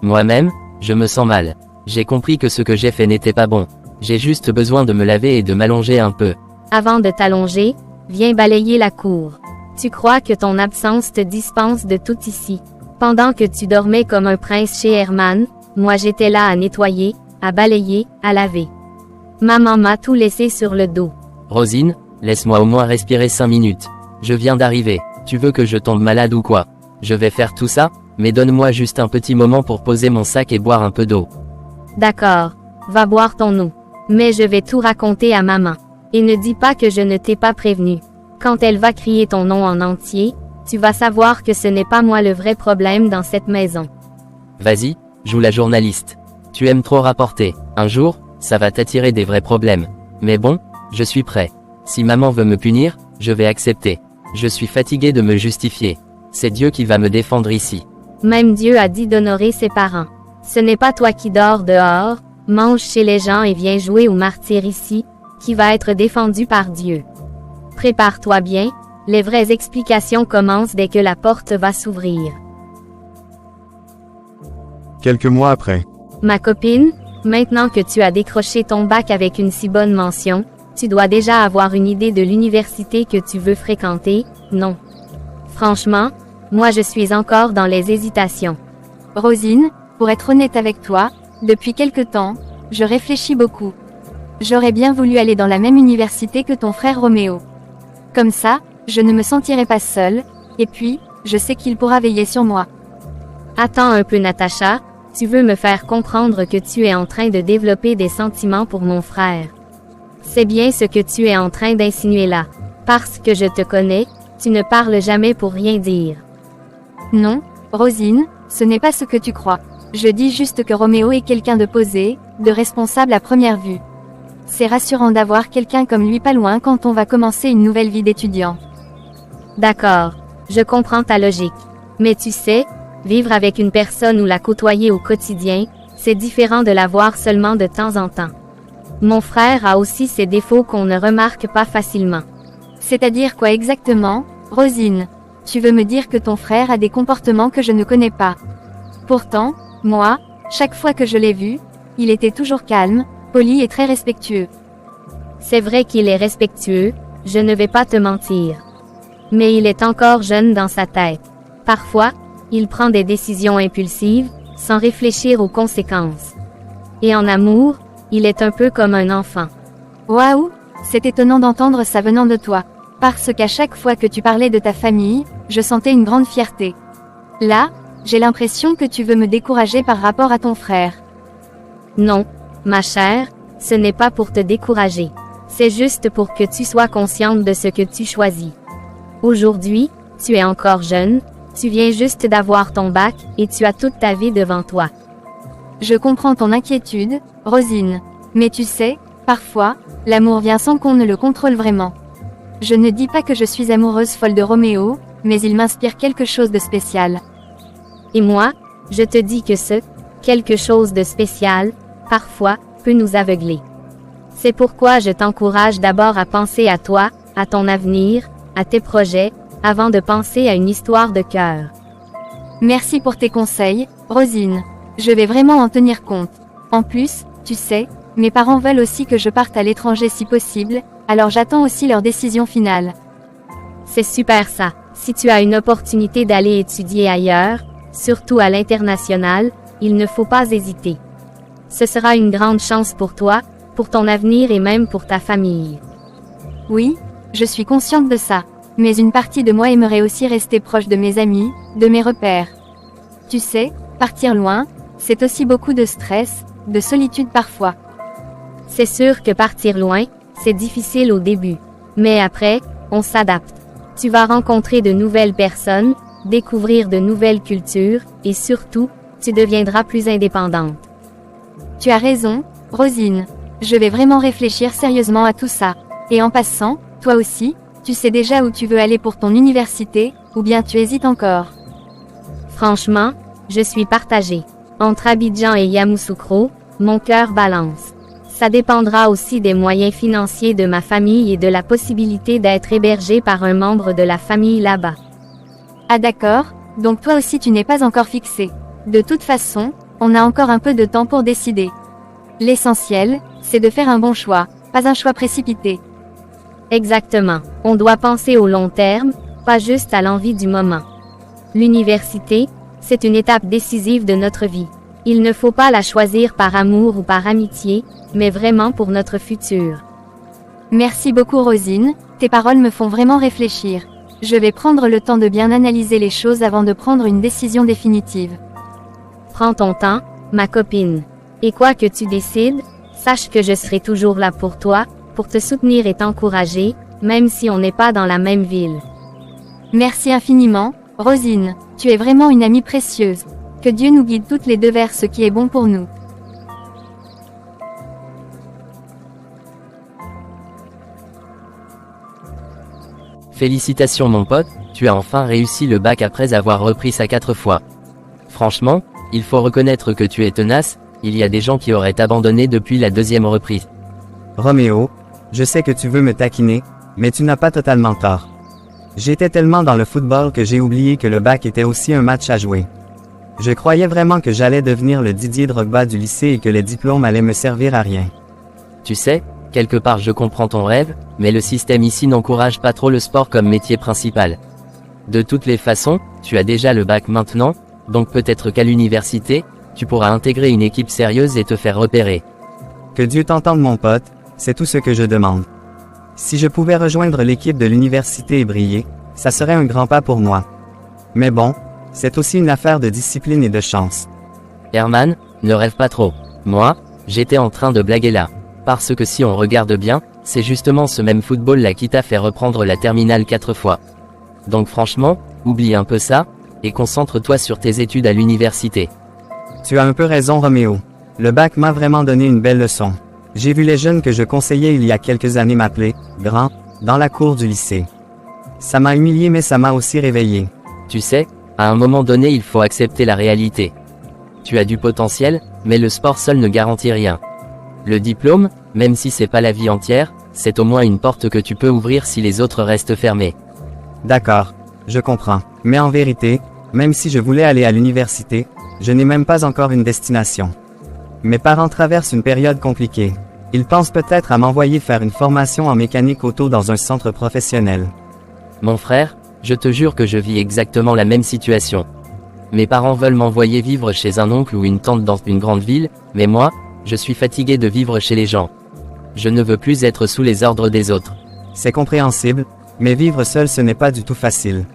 Moi-même, je me sens mal. J'ai compris que ce que j'ai fait n'était pas bon. J'ai juste besoin de me laver et de m'allonger un peu. Avant de t'allonger, viens balayer la cour. Tu crois que ton absence te dispense de tout ici. Pendant que tu dormais comme un prince chez Herman, moi j'étais là à nettoyer, à balayer, à laver. Maman m'a tout laissé sur le dos. Rosine, laisse-moi au moins respirer 5 minutes. Je viens d'arriver, tu veux que je tombe malade ou quoi? Je vais faire tout ça, mais donne-moi juste un petit moment pour poser mon sac et boire un peu d'eau. D'accord, va boire ton eau. Mais je vais tout raconter à maman. Et ne dis pas que je ne t'ai pas prévenu. Quand elle va crier ton nom en entier, tu vas savoir que ce n'est pas moi le vrai problème dans cette maison. Vas-y, joue la journaliste. Tu aimes trop rapporter. Un jour, ça va t'attirer des vrais problèmes. Mais bon, je suis prêt. Si maman veut me punir, je vais accepter. Je suis fatigué de me justifier. C'est Dieu qui va me défendre ici. Même Dieu a dit d'honorer ses parents. Ce n'est pas toi qui dors dehors, mange chez les gens et viens jouer au martyr ici, qui va être défendu par Dieu. Prépare-toi bien, les vraies explications commencent dès que la porte va s'ouvrir. Quelques mois après. Ma copine, maintenant que tu as décroché ton bac avec une si bonne mention, tu dois déjà avoir une idée de l'université que tu veux fréquenter, non? Franchement, moi je suis encore dans les hésitations. Rosine, pour être honnête avec toi, depuis quelque temps, je réfléchis beaucoup. J'aurais bien voulu aller dans la même université que ton frère Roméo. Comme ça, je ne me sentirai pas seule, et puis, je sais qu'il pourra veiller sur moi. Attends un peu Natacha, tu veux me faire comprendre que tu es en train de développer des sentiments pour mon frère. C'est bien ce que tu es en train d'insinuer là. Parce que je te connais, tu ne parles jamais pour rien dire. Non, Rosine, ce n'est pas ce que tu crois. Je dis juste que Roméo est quelqu'un de posé, de responsable à première vue. C'est rassurant d'avoir quelqu'un comme lui pas loin quand on va commencer une nouvelle vie d'étudiant. D'accord, je comprends ta logique. Mais tu sais, vivre avec une personne ou la côtoyer au quotidien, c'est différent de la voir seulement de temps en temps. Mon frère a aussi ses défauts qu'on ne remarque pas facilement. C'est-à-dire quoi exactement, Rosine? Tu veux me dire que ton frère a des comportements que je ne connais pas. Pourtant, moi, chaque fois que je l'ai vu, il était toujours calme, poli et très respectueux. C'est vrai qu'il est respectueux, je ne vais pas te mentir. Mais il est encore jeune dans sa tête. Parfois, il prend des décisions impulsives, sans réfléchir aux conséquences. Et en amour, il est un peu comme un enfant. Waouh, c'est étonnant d'entendre ça venant de toi. Parce qu'à chaque fois que tu parlais de ta famille, je sentais une grande fierté. Là, j'ai l'impression que tu veux me décourager par rapport à ton frère. Non, ma chère, ce n'est pas pour te décourager. C'est juste pour que tu sois consciente de ce que tu choisis. Aujourd'hui, tu es encore jeune, tu viens juste d'avoir ton bac, et tu as toute ta vie devant toi. Je comprends ton inquiétude, Rosine. Mais tu sais, parfois, l'amour vient sans qu'on ne le contrôle vraiment. Je ne dis pas que je suis amoureuse folle de Roméo, mais il m'inspire quelque chose de spécial. Et moi, je te dis que ce quelque chose de spécial, parfois, peut nous aveugler. C'est pourquoi je t'encourage d'abord à penser à toi, à ton avenir, à tes projets, avant de penser à une histoire de cœur. Merci pour tes conseils, Rosine. Je vais vraiment en tenir compte. En plus, tu sais, mes parents veulent aussi que je parte à l'étranger si possible, alors j'attends aussi leur décision finale. C'est super ça. Si tu as une opportunité d'aller étudier ailleurs, surtout à l'international, il ne faut pas hésiter. Ce sera une grande chance pour toi, pour ton avenir et même pour ta famille. Oui, je suis consciente de ça. Mais une partie de moi aimerait aussi rester proche de mes amis, de mes repères. Tu sais, partir loin, c'est aussi beaucoup de stress, de solitude parfois. C'est sûr que partir loin, c'est difficile au début. Mais après, on s'adapte. Tu vas rencontrer de nouvelles personnes, découvrir de nouvelles cultures, et surtout, tu deviendras plus indépendante. Tu as raison, Rosine. Je vais vraiment réfléchir sérieusement à tout ça. Et en passant, toi aussi, tu sais déjà où tu veux aller pour ton université, ou bien tu hésites encore? Franchement, je suis partagée. Entre Abidjan et Yamoussoukro, mon cœur balance. Ça dépendra aussi des moyens financiers de ma famille et de la possibilité d'être hébergée par un membre de la famille là-bas. Ah d'accord, donc toi aussi tu n'es pas encore fixé. De toute façon, on a encore un peu de temps pour décider. L'essentiel, c'est de faire un bon choix, pas un choix précipité. Exactement. On doit penser au long terme, pas juste à l'envie du moment. L'université, c'est une étape décisive de notre vie. Il ne faut pas la choisir par amour ou par amitié, mais vraiment pour notre futur. Merci beaucoup Rosine, tes paroles me font vraiment réfléchir. Je vais prendre le temps de bien analyser les choses avant de prendre une décision définitive. Prends ton temps, ma copine. Et quoi que tu décides, sache que je serai toujours là pour toi, pour te soutenir et t'encourager, même si on n'est pas dans la même ville. Merci infiniment, Rosine, tu es vraiment une amie précieuse. Que Dieu nous guide toutes les deux vers ce qui est bon pour nous. Félicitations mon pote, tu as enfin réussi le bac après avoir repris ça 4 fois. Franchement, il faut reconnaître que tu es tenace, il y a des gens qui auraient abandonné depuis la 2e reprise. Roméo, je sais que tu veux me taquiner, mais tu n'as pas totalement tort. J'étais tellement dans le football que j'ai oublié que le bac était aussi un match à jouer. Je croyais vraiment que j'allais devenir le Didier Drogba du lycée et que les diplômes allaient me servir à rien. Tu sais, quelque part je comprends ton rêve, mais le système ici n'encourage pas trop le sport comme métier principal. De toutes les façons, tu as déjà le bac maintenant, donc peut-être qu'à l'université, tu pourras intégrer une équipe sérieuse et te faire repérer. Que Dieu t'entende mon pote, c'est tout ce que je demande. Si je pouvais rejoindre l'équipe de l'université et briller, ça serait un grand pas pour moi. Mais bon, c'est aussi une affaire de discipline et de chance. Herman, ne rêve pas trop. Moi, j'étais en train de blaguer là. Parce que si on regarde bien, c'est justement ce même football là qui t'a fait reprendre la terminale 4 fois. Donc franchement, oublie un peu ça, et concentre-toi sur tes études à l'université. Tu as un peu raison Roméo. Le bac m'a vraiment donné une belle leçon. J'ai vu les jeunes que je conseillais il y a quelques années m'appeler « grand » dans la cour du lycée. Ça m'a humilié mais ça m'a aussi réveillé. Tu sais, à un moment donné il faut accepter la réalité. Tu as du potentiel, mais le sport seul ne garantit rien. Le diplôme, même si c'est pas la vie entière, c'est au moins une porte que tu peux ouvrir si les autres restent fermés. D'accord, je comprends. Mais en vérité, même si je voulais aller à l'université, je n'ai même pas encore une destination. Mes parents traversent une période compliquée. Ils pensent peut-être à m'envoyer faire une formation en mécanique auto dans un centre professionnel. Mon frère, Je te jure que je vis exactement la même situation. Mes parents veulent m'envoyer vivre chez un oncle ou une tante dans une grande ville, mais moi, je suis fatigué de vivre chez les gens. Je ne veux plus être sous les ordres des autres. C'est compréhensible, mais vivre seul ce n'est pas du tout facile.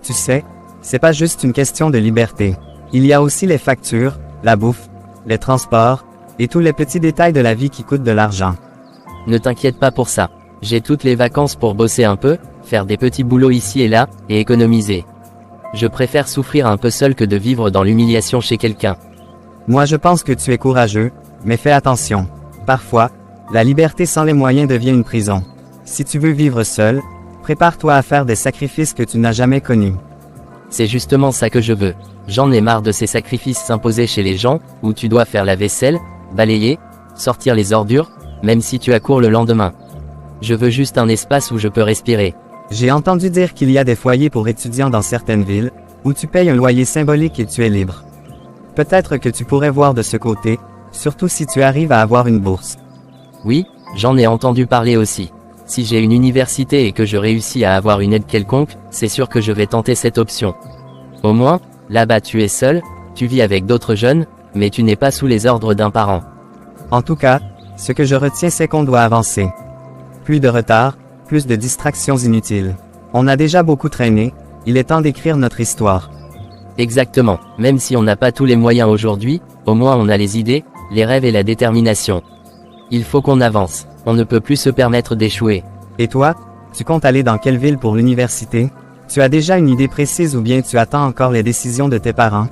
Tu sais, c'est pas juste une question de liberté. Il y a aussi les factures, la bouffe, les transports, et tous les petits détails de la vie qui coûtent de l'argent. Ne t'inquiète pas pour ça. J'ai toutes les vacances pour bosser un peu, faire des petits boulots ici et là, et économiser. Je préfère souffrir un peu seul que de vivre dans l'humiliation chez quelqu'un. Moi je pense que tu es courageux, mais fais attention. Parfois, la liberté sans les moyens devient une prison. Si tu veux vivre seul, prépare-toi à faire des sacrifices que tu n'as jamais connus. C'est justement ça que je veux. J'en ai marre de ces sacrifices s'imposer chez les gens, où tu dois faire la vaisselle, balayer, sortir les ordures, même si tu accours le lendemain. Je veux juste un espace où je peux respirer. J'ai entendu dire qu'il y a des foyers pour étudiants dans certaines villes, où tu payes un loyer symbolique et tu es libre. Peut-être que tu pourrais voir de ce côté, surtout si tu arrives à avoir une bourse. Oui, j'en ai entendu parler aussi. Si j'ai une université et que je réussis à avoir une aide quelconque, c'est sûr que je vais tenter cette option. Au moins, là-bas tu es seul, tu vis avec d'autres jeunes, mais tu n'es pas sous les ordres d'un parent. En tout cas, ce que je retiens c'est qu'on doit avancer. Plus de retard, plus de distractions inutiles. On a déjà beaucoup traîné, il est temps d'écrire notre histoire. Exactement, même si on n'a pas tous les moyens aujourd'hui, au moins on a les idées, les rêves et la détermination. Il faut qu'on avance, on ne peut plus se permettre d'échouer. Et toi, tu comptes aller dans quelle ville pour l'université? Tu as déjà une idée précise ou bien tu attends encore les décisions de tes parents?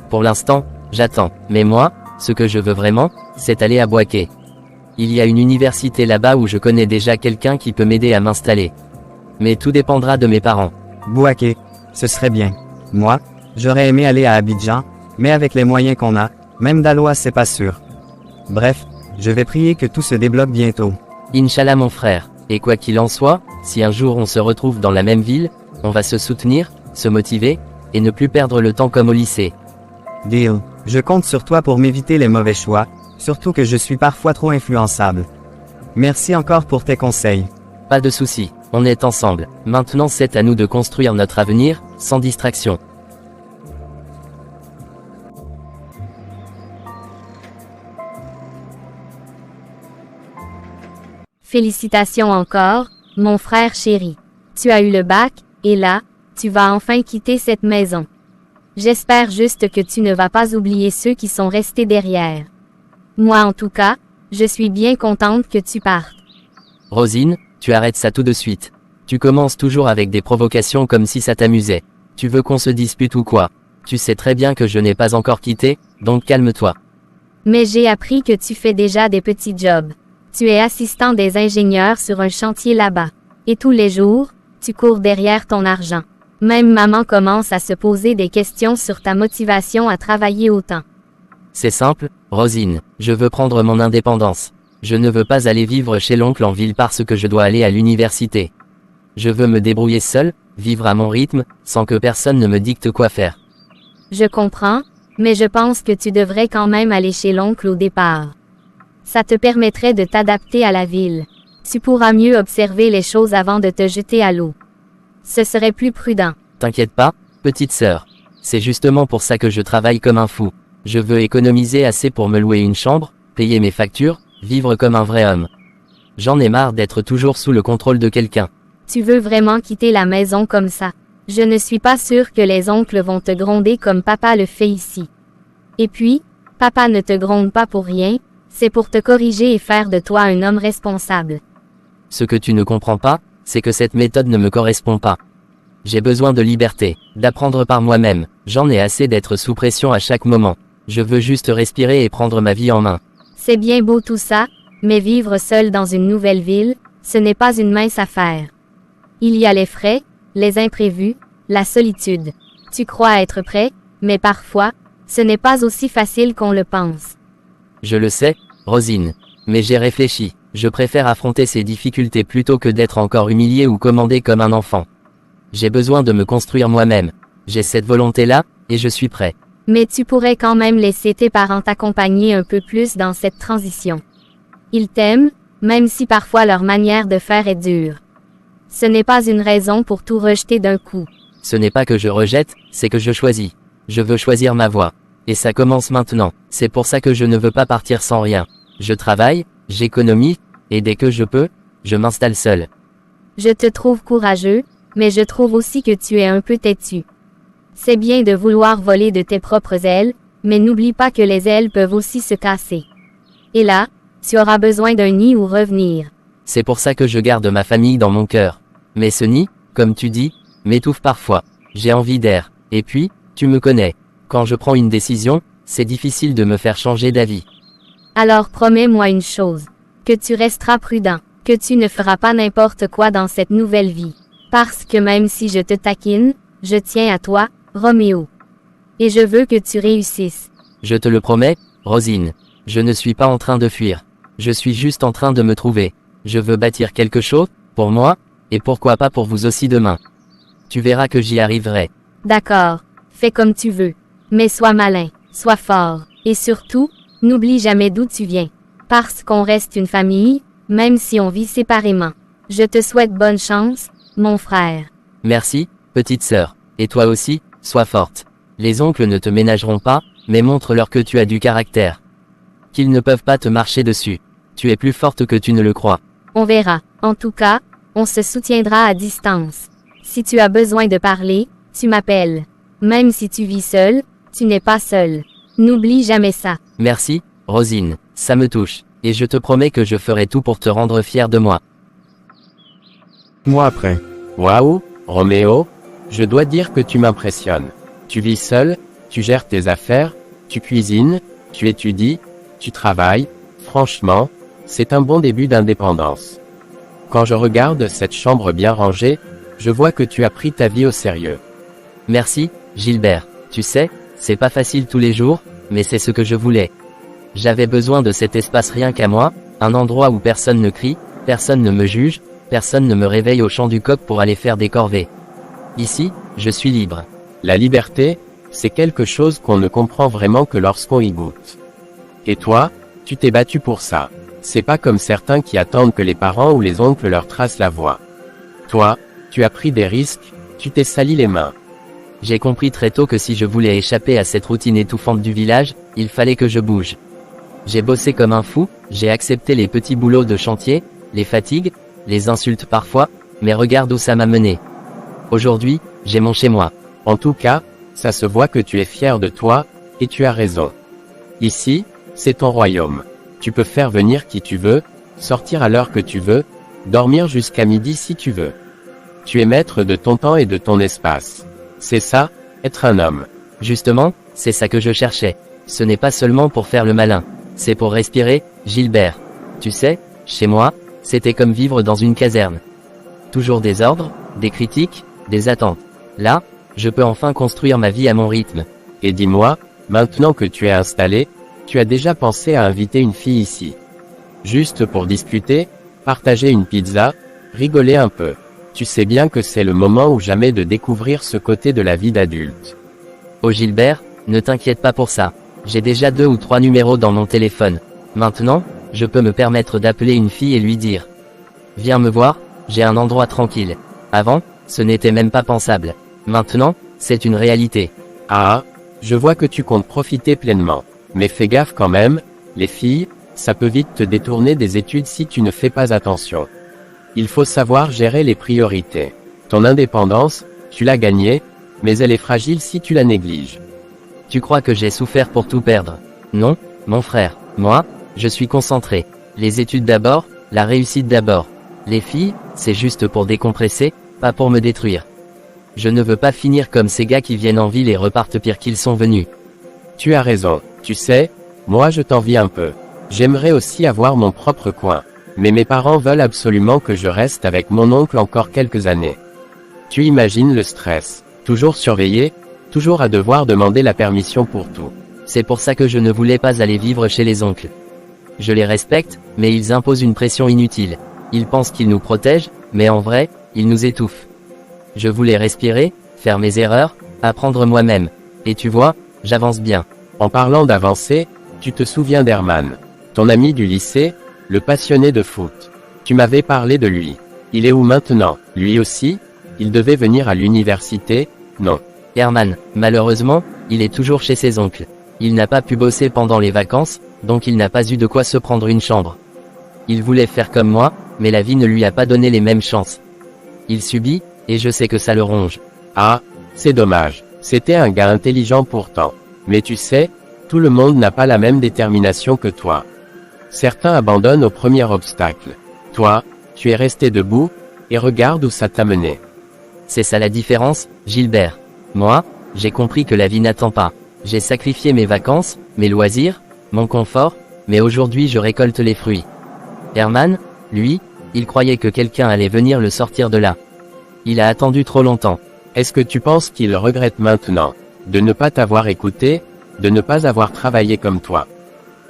Pour l'instant, j'attends, mais moi, ce que je veux vraiment, c'est aller à Bouaké. Il y a une université là-bas où je connais déjà quelqu'un qui peut m'aider à m'installer. Mais tout dépendra de mes parents. Bouaké, ce serait bien. Moi, j'aurais aimé aller à Abidjan, mais avec les moyens qu'on a, même d'Aloa c'est pas sûr. Bref, je vais prier que tout se débloque bientôt. Inch'Allah mon frère, et quoi qu'il en soit, si un jour on se retrouve dans la même ville, on va se soutenir, se motiver, et ne plus perdre le temps comme au lycée. Deal, je compte sur toi pour m'éviter les mauvais choix, surtout que je suis parfois trop influençable. Merci encore pour tes conseils. Pas de souci, on est ensemble. Maintenant c'est à nous de construire notre avenir, sans distraction. Félicitations encore, mon frère chéri. Tu as eu le bac, et là, tu vas enfin quitter cette maison. J'espère juste que tu ne vas pas oublier ceux qui sont restés derrière. Moi en tout cas, je suis bien contente que tu partes. Rosine, tu arrêtes ça tout de suite. Tu commences toujours avec des provocations comme si ça t'amusait. Tu veux qu'on se dispute ou quoi? Tu sais très bien que je n'ai pas encore quitté, donc calme-toi. Mais j'ai appris que tu fais déjà des petits jobs. Tu es assistant des ingénieurs sur un chantier là-bas. Et tous les jours, tu cours derrière ton argent. Même maman commence à se poser des questions sur ta motivation à travailler autant. C'est simple, Rosine, je veux prendre mon indépendance. Je ne veux pas aller vivre chez l'oncle en ville parce que je dois aller à l'université. Je veux me débrouiller seul, vivre à mon rythme, sans que personne ne me dicte quoi faire. Je comprends, mais je pense que tu devrais quand même aller chez l'oncle au départ. Ça te permettrait de t'adapter à la ville. Tu pourras mieux observer les choses avant de te jeter à l'eau. Ce serait plus prudent. T'inquiète pas, petite sœur. C'est justement pour ça que je travaille comme un fou. Je veux économiser assez pour me louer une chambre, payer mes factures, vivre comme un vrai homme. J'en ai marre d'être toujours sous le contrôle de quelqu'un. Tu veux vraiment quitter la maison comme ça? Je ne suis pas sûre que les oncles vont te gronder comme papa le fait ici. Et puis, papa ne te gronde pas pour rien, c'est pour te corriger et faire de toi un homme responsable. Ce que tu ne comprends pas, c'est que cette méthode ne me correspond pas. J'ai besoin de liberté, d'apprendre par moi-même, j'en ai assez d'être sous pression à chaque moment. Je veux juste respirer et prendre ma vie en main. C'est bien beau tout ça, mais vivre seul dans une nouvelle ville, ce n'est pas une mince affaire. Il y a les frais, les imprévus, la solitude. Tu crois être prêt, mais parfois, ce n'est pas aussi facile qu'on le pense. Je le sais, Rosine. Mais j'ai réfléchi, je préfère affronter ces difficultés plutôt que d'être encore humilié ou commandé comme un enfant. J'ai besoin de me construire moi-même. J'ai cette volonté-là, et je suis prêt. Mais tu pourrais quand même laisser tes parents t'accompagner un peu plus dans cette transition. Ils t'aiment, même si parfois leur manière de faire est dure. Ce n'est pas une raison pour tout rejeter d'un coup. Ce n'est pas que je rejette, c'est que je choisis. Je veux choisir ma voie. Et ça commence maintenant. C'est pour ça que je ne veux pas partir sans rien. Je travaille, j'économise, et dès que je peux, je m'installe seul. Je te trouve courageux, mais je trouve aussi que tu es un peu têtu. C'est bien de vouloir voler de tes propres ailes, mais n'oublie pas que les ailes peuvent aussi se casser. Et là, tu auras besoin d'un nid où revenir. C'est pour ça que je garde ma famille dans mon cœur. Mais ce nid, comme tu dis, m'étouffe parfois. J'ai envie d'air. Et puis, tu me connais. Quand je prends une décision, c'est difficile de me faire changer d'avis. Alors promets-moi une chose. Que tu resteras prudent. Que tu ne feras pas n'importe quoi dans cette nouvelle vie. Parce que même si je te taquine, je tiens à toi, Roméo. Et je veux que tu réussisses. Je te le promets, Rosine. Je ne suis pas en train de fuir. Je suis juste en train de me trouver. Je veux bâtir quelque chose, pour moi, et pourquoi pas pour vous aussi demain. Tu verras que j'y arriverai. D'accord. Fais comme tu veux. Mais sois malin, sois fort. Et surtout, n'oublie jamais d'où tu viens. Parce qu'on reste une famille, même si on vit séparément. Je te souhaite bonne chance, mon frère. Merci, petite sœur. Et toi aussi, sois forte. Les oncles ne te ménageront pas, mais montre-leur que tu as du caractère. Qu'ils ne peuvent pas te marcher dessus. Tu es plus forte que tu ne le crois. On verra. En tout cas, on se soutiendra à distance. Si tu as besoin de parler, tu m'appelles. Même si tu vis seul, tu n'es pas seul. N'oublie jamais ça. Merci, Rosine. Ça me touche. Et je te promets que je ferai tout pour te rendre fier de moi. Mois après. Waouh, Roméo, je dois dire que tu m'impressionnes. Tu vis seul, tu gères tes affaires, tu cuisines, tu étudies, tu travailles. Franchement, c'est un bon début d'indépendance. Quand je regarde cette chambre bien rangée, je vois que tu as pris ta vie au sérieux. Merci, Gilbert. Tu sais, c'est pas facile tous les jours, mais c'est ce que je voulais. J'avais besoin de cet espace rien qu'à moi, un endroit où personne ne crie, personne ne me juge, personne ne me réveille au chant du coq pour aller faire des corvées. Ici, je suis libre. La liberté, c'est quelque chose qu'on ne comprend vraiment que lorsqu'on y goûte. Et toi, tu t'es battu pour ça. C'est pas comme certains qui attendent que les parents ou les oncles leur tracent la voie. Toi, tu as pris des risques, tu t'es sali les mains. J'ai compris très tôt que si je voulais échapper à cette routine étouffante du village, il fallait que je bouge. J'ai bossé comme un fou, j'ai accepté les petits boulots de chantier, les fatigues, les insultes parfois, mais regarde où ça m'a mené. Aujourd'hui, j'ai mon chez-moi. En tout cas, ça se voit que tu es fier de toi, et tu as raison. Ici, c'est ton royaume. Tu peux faire venir qui tu veux, sortir à l'heure que tu veux, dormir jusqu'à midi si tu veux. Tu es maître de ton temps et de ton espace. C'est ça, être un homme. Justement, c'est ça que je cherchais. Ce n'est pas seulement pour faire le malin. C'est pour respirer, Gilbert. Tu sais, chez moi, c'était comme vivre dans une caserne. Toujours des ordres, des critiques, des attentes. Là, je peux enfin construire ma vie à mon rythme. Et dis-moi, maintenant que tu es installé, tu as déjà pensé à inviter une fille ici. Juste pour discuter, partager une pizza, rigoler un peu. Tu sais bien que c'est le moment ou jamais de découvrir ce côté de la vie d'adulte. Oh Gilbert, ne t'inquiète pas pour ça. J'ai déjà 2 ou 3 numéros dans mon téléphone. Maintenant, je peux me permettre d'appeler une fille et lui dire « Viens me voir, j'ai un endroit tranquille ». Avant, ce n'était même pas pensable. Maintenant, c'est une réalité. Ah, je vois que tu comptes profiter pleinement. Mais fais gaffe quand même, les filles, ça peut vite te détourner des études si tu ne fais pas attention. Il faut savoir gérer les priorités. Ton indépendance, tu l'as gagnée, mais elle est fragile si tu la négliges. Tu crois que j'ai souffert pour tout perdre? Non, mon frère. Moi, je suis concentré. Les études d'abord, la réussite d'abord. Les filles, c'est juste pour décompresser, pas pour me détruire. Je ne veux pas finir comme ces gars qui viennent en ville et repartent pire qu'ils sont venus. Tu as raison. Tu sais, moi je t'envie un peu. J'aimerais aussi avoir mon propre coin. Mais mes parents veulent absolument que je reste avec mon oncle encore quelques années. Tu imagines le stress. Toujours surveillé, toujours à devoir demander la permission pour tout. C'est pour ça que je ne voulais pas aller vivre chez les oncles. Je les respecte, mais ils imposent une pression inutile. Ils pensent qu'ils nous protègent, mais en vrai, ils nous étouffent. Je voulais respirer, faire mes erreurs, apprendre moi-même. Et tu vois, j'avance bien. En parlant d'avancer, tu te souviens d'Herman, ton ami du lycée, le passionné de foot. Tu m'avais parlé de lui. Il est où maintenant? Lui aussi? Il devait venir à l'université? Non. Herman, malheureusement, il est toujours chez ses oncles. Il n'a pas pu bosser pendant les vacances, donc il n'a pas eu de quoi se prendre une chambre. Il voulait faire comme moi, mais la vie ne lui a pas donné les mêmes chances. Il subit, et je sais que ça le ronge. Ah, c'est dommage. C'était un gars intelligent pourtant. Mais tu sais, tout le monde n'a pas la même détermination que toi. Certains abandonnent au premier obstacle. Toi, tu es resté debout, et regarde où ça t'a mené. C'est ça la différence, Gilbert. Moi, j'ai compris que la vie n'attend pas. J'ai sacrifié mes vacances, mes loisirs, mon confort, mais aujourd'hui je récolte les fruits. Herman, lui, il croyait que quelqu'un allait venir le sortir de là. Il a attendu trop longtemps. Est-ce que tu penses qu'il regrette maintenant de ne pas t'avoir écouté, de ne pas avoir travaillé comme toi?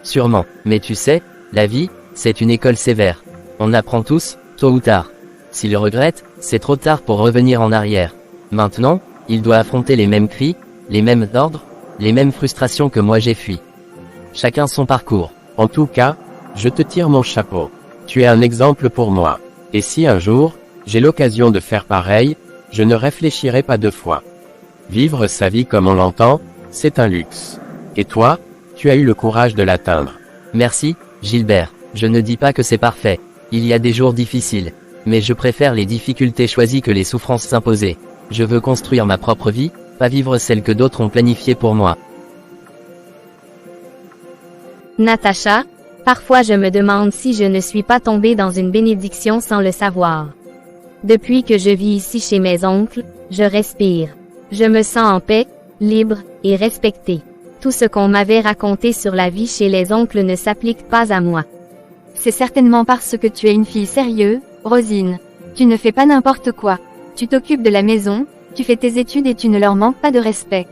Sûrement, mais tu sais, la vie, c'est une école sévère. On apprend tous, tôt ou tard. S'il regrette, c'est trop tard pour revenir en arrière. Maintenant, il doit affronter les mêmes cris, les mêmes ordres, les mêmes frustrations que moi j'ai fui. Chacun son parcours. En tout cas, je te tire mon chapeau. Tu es un exemple pour moi. Et si un jour, j'ai l'occasion de faire pareil, je ne réfléchirai pas deux fois. Vivre sa vie comme on l'entend, c'est un luxe. Et toi, tu as eu le courage de l'atteindre. Merci, Gilbert. Je ne dis pas que c'est parfait. Il y a des jours difficiles. Mais je préfère les difficultés choisies que les souffrances imposées. Je veux construire ma propre vie, pas vivre celle que d'autres ont planifiée pour moi. Natacha, parfois je me demande si je ne suis pas tombée dans une bénédiction sans le savoir. Depuis que je vis ici chez mes oncles, je respire. Je me sens en paix, libre, et respectée. Tout ce qu'on m'avait raconté sur la vie chez les oncles ne s'applique pas à moi. C'est certainement parce que tu es une fille sérieuse, Rosine. Tu ne fais pas n'importe quoi. Tu t'occupes de la maison, tu fais tes études et tu ne leur manques pas de respect.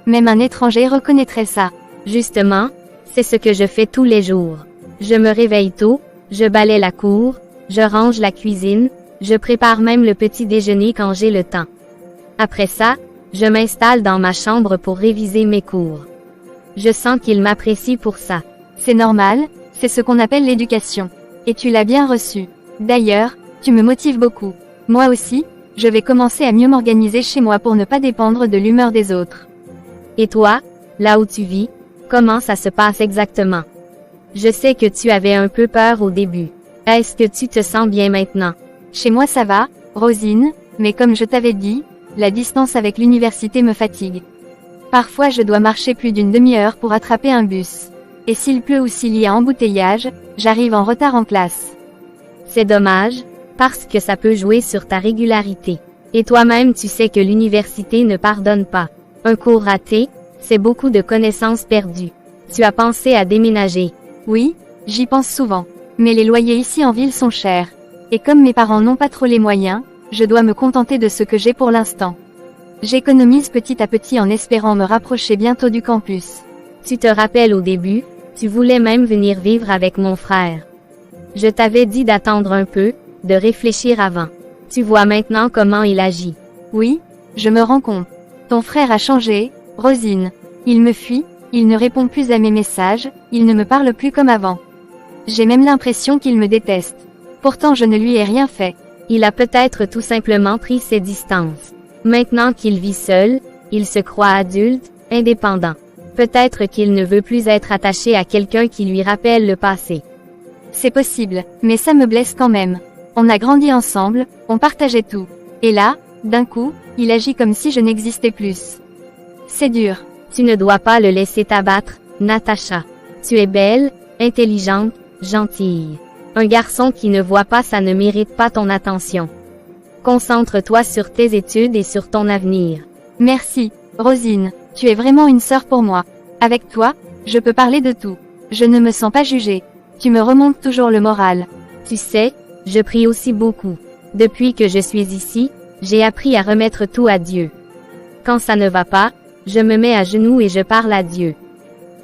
Même un étranger reconnaîtrait ça. Justement, c'est ce que je fais tous les jours. Je me réveille tôt, je balaie la cour, je range la cuisine, je prépare même le petit déjeuner quand j'ai le temps. Après ça, je m'installe dans ma chambre pour réviser mes cours. Je sens qu'ils m'apprécient pour ça. C'est normal, c'est ce qu'on appelle l'éducation. Et tu l'as bien reçu. D'ailleurs, tu me motives beaucoup. Moi aussi, je vais commencer à mieux m'organiser chez moi pour ne pas dépendre de l'humeur des autres. Et toi, là où tu vis, comment ça se passe exactement? Je sais que tu avais un peu peur au début. Est-ce que tu te sens bien maintenant? Chez moi ça va, Rosine, mais comme je t'avais dit, la distance avec l'université me fatigue. Parfois je dois marcher plus d'une demi-heure pour attraper un bus. Et s'il pleut ou s'il y a embouteillage, j'arrive en retard en classe. C'est dommage, parce que ça peut jouer sur ta régularité. Et toi-même tu sais que l'université ne pardonne pas. Un cours raté, c'est beaucoup de connaissances perdues. Tu as pensé à déménager? Oui, j'y pense souvent. Mais les loyers ici en ville sont chers. Et comme mes parents n'ont pas trop les moyens, je dois me contenter de ce que j'ai pour l'instant. J'économise petit à petit en espérant me rapprocher bientôt du campus. Tu te rappelles au début, tu voulais même venir vivre avec mon frère. Je t'avais dit d'attendre un peu, de réfléchir avant. Tu vois maintenant comment il agit. Oui, je me rends compte. Ton frère a changé, Rosine. Il me fuit, il ne répond plus à mes messages, il ne me parle plus comme avant. J'ai même l'impression qu'il me déteste. Pourtant je ne lui ai rien fait. Il a peut-être tout simplement pris ses distances. Maintenant qu'il vit seul, il se croit adulte, indépendant. Peut-être qu'il ne veut plus être attaché à quelqu'un qui lui rappelle le passé. C'est possible, mais ça me blesse quand même. On a grandi ensemble, on partageait tout. Et là, d'un coup, il agit comme si je n'existais plus. C'est dur. Tu ne dois pas le laisser t'abattre, Natacha. Tu es belle, intelligente, gentille. Un garçon qui ne voit pas ça ne mérite pas ton attention. Concentre-toi sur tes études et sur ton avenir. Merci, Rosine, tu es vraiment une sœur pour moi. Avec toi, je peux parler de tout. Je ne me sens pas jugée. Tu me remontes toujours le moral. Tu sais, je prie aussi beaucoup. Depuis que je suis ici, j'ai appris à remettre tout à Dieu. Quand ça ne va pas, je me mets à genoux et je parle à Dieu.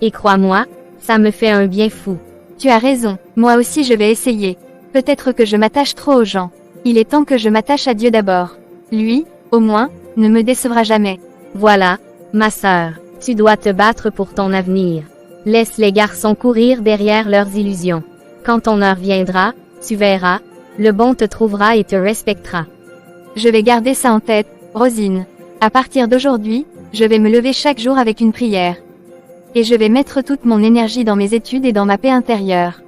Et crois-moi, ça me fait un bien fou. Tu as raison, moi aussi je vais essayer. Peut-être que je m'attache trop aux gens. Il est temps que je m'attache à Dieu d'abord. Lui, au moins, ne me décevra jamais. Voilà, ma sœur, tu dois te battre pour ton avenir. Laisse les garçons courir derrière leurs illusions. Quand ton heure viendra, tu verras, Le bon te trouvera et te respectera. Je vais garder ça en tête, Rosine. À partir d'aujourd'hui, je vais me lever chaque jour avec une prière. Et je vais mettre toute mon énergie dans mes études et dans ma paix intérieure.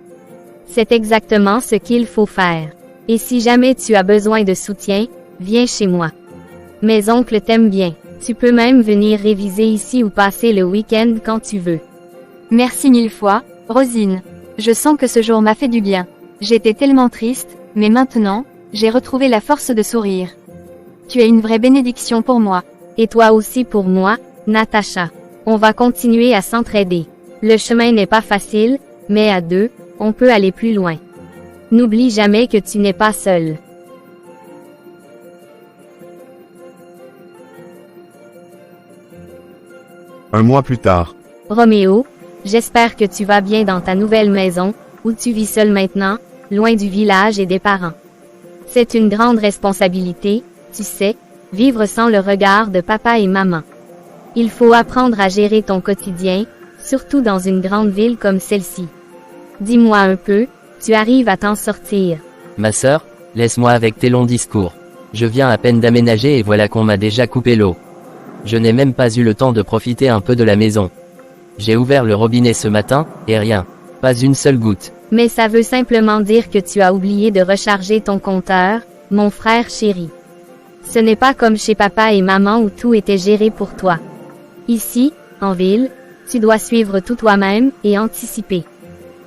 C'est exactement ce qu'il faut faire. Et si jamais tu as besoin de soutien, viens chez moi. Mes oncles t'aiment bien. Tu peux même venir réviser ici ou passer le week-end quand tu veux. Merci 1000 fois, Rosine. Je sens que ce jour m'a fait du bien. J'étais tellement triste, mais maintenant, j'ai retrouvé la force de sourire. Tu es une vraie bénédiction pour moi. Et toi aussi pour moi, Natacha. On va continuer à s'entraider. Le chemin n'est pas facile, mais à deux, on peut aller plus loin. N'oublie jamais que tu n'es pas seul. Un mois plus tard. Roméo, j'espère que tu vas bien dans ta nouvelle maison, où tu vis seul maintenant, loin du village et des parents. C'est une grande responsabilité, tu sais, vivre sans le regard de papa et maman. Il faut apprendre à gérer ton quotidien, surtout dans une grande ville comme celle-ci. Dis-moi un peu, tu arrives à t'en sortir. Ma sœur, laisse-moi avec tes longs discours. Je viens à peine d'aménager et voilà qu'on m'a déjà coupé l'eau. Je n'ai même pas eu le temps de profiter un peu de la maison. J'ai ouvert le robinet ce matin, et rien. Pas une seule goutte. Mais ça veut simplement dire que tu as oublié de recharger ton compteur, mon frère chéri. Ce n'est pas comme chez papa et maman où tout était géré pour toi. Ici, en ville, tu dois suivre tout toi-même et anticiper.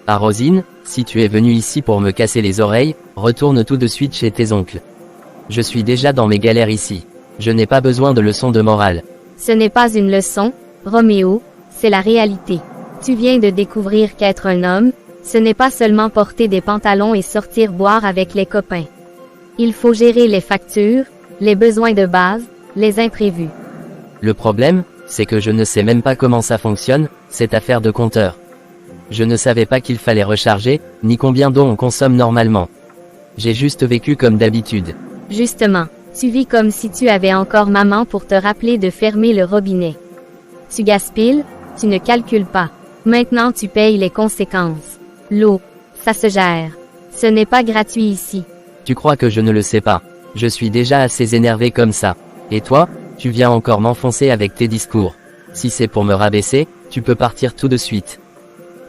Ah Rosine, si tu es venue ici pour me casser les oreilles, retourne tout de suite chez tes oncles. Je suis déjà dans mes galères ici. Je n'ai pas besoin de leçons de morale. Ce n'est pas une leçon, Roméo, c'est la réalité. Tu viens de découvrir qu'être un homme, ce n'est pas seulement porter des pantalons et sortir boire avec les copains. Il faut gérer les factures, les besoins de base, les imprévus. Le problème, c'est que je ne sais même pas comment ça fonctionne, cette affaire de compteur. Je ne savais pas qu'il fallait recharger, ni combien d'eau on consomme normalement. J'ai juste vécu comme d'habitude. Justement, tu vis comme si tu avais encore maman pour te rappeler de fermer le robinet. Tu gaspilles, tu ne calcules pas. Maintenant tu payes les conséquences. L'eau, ça se gère. Ce n'est pas gratuit ici. Tu crois que je ne le sais pas? Je suis déjà assez énervé comme ça. Et toi, tu viens encore m'enfoncer avec tes discours. Si c'est pour me rabaisser, tu peux partir tout de suite.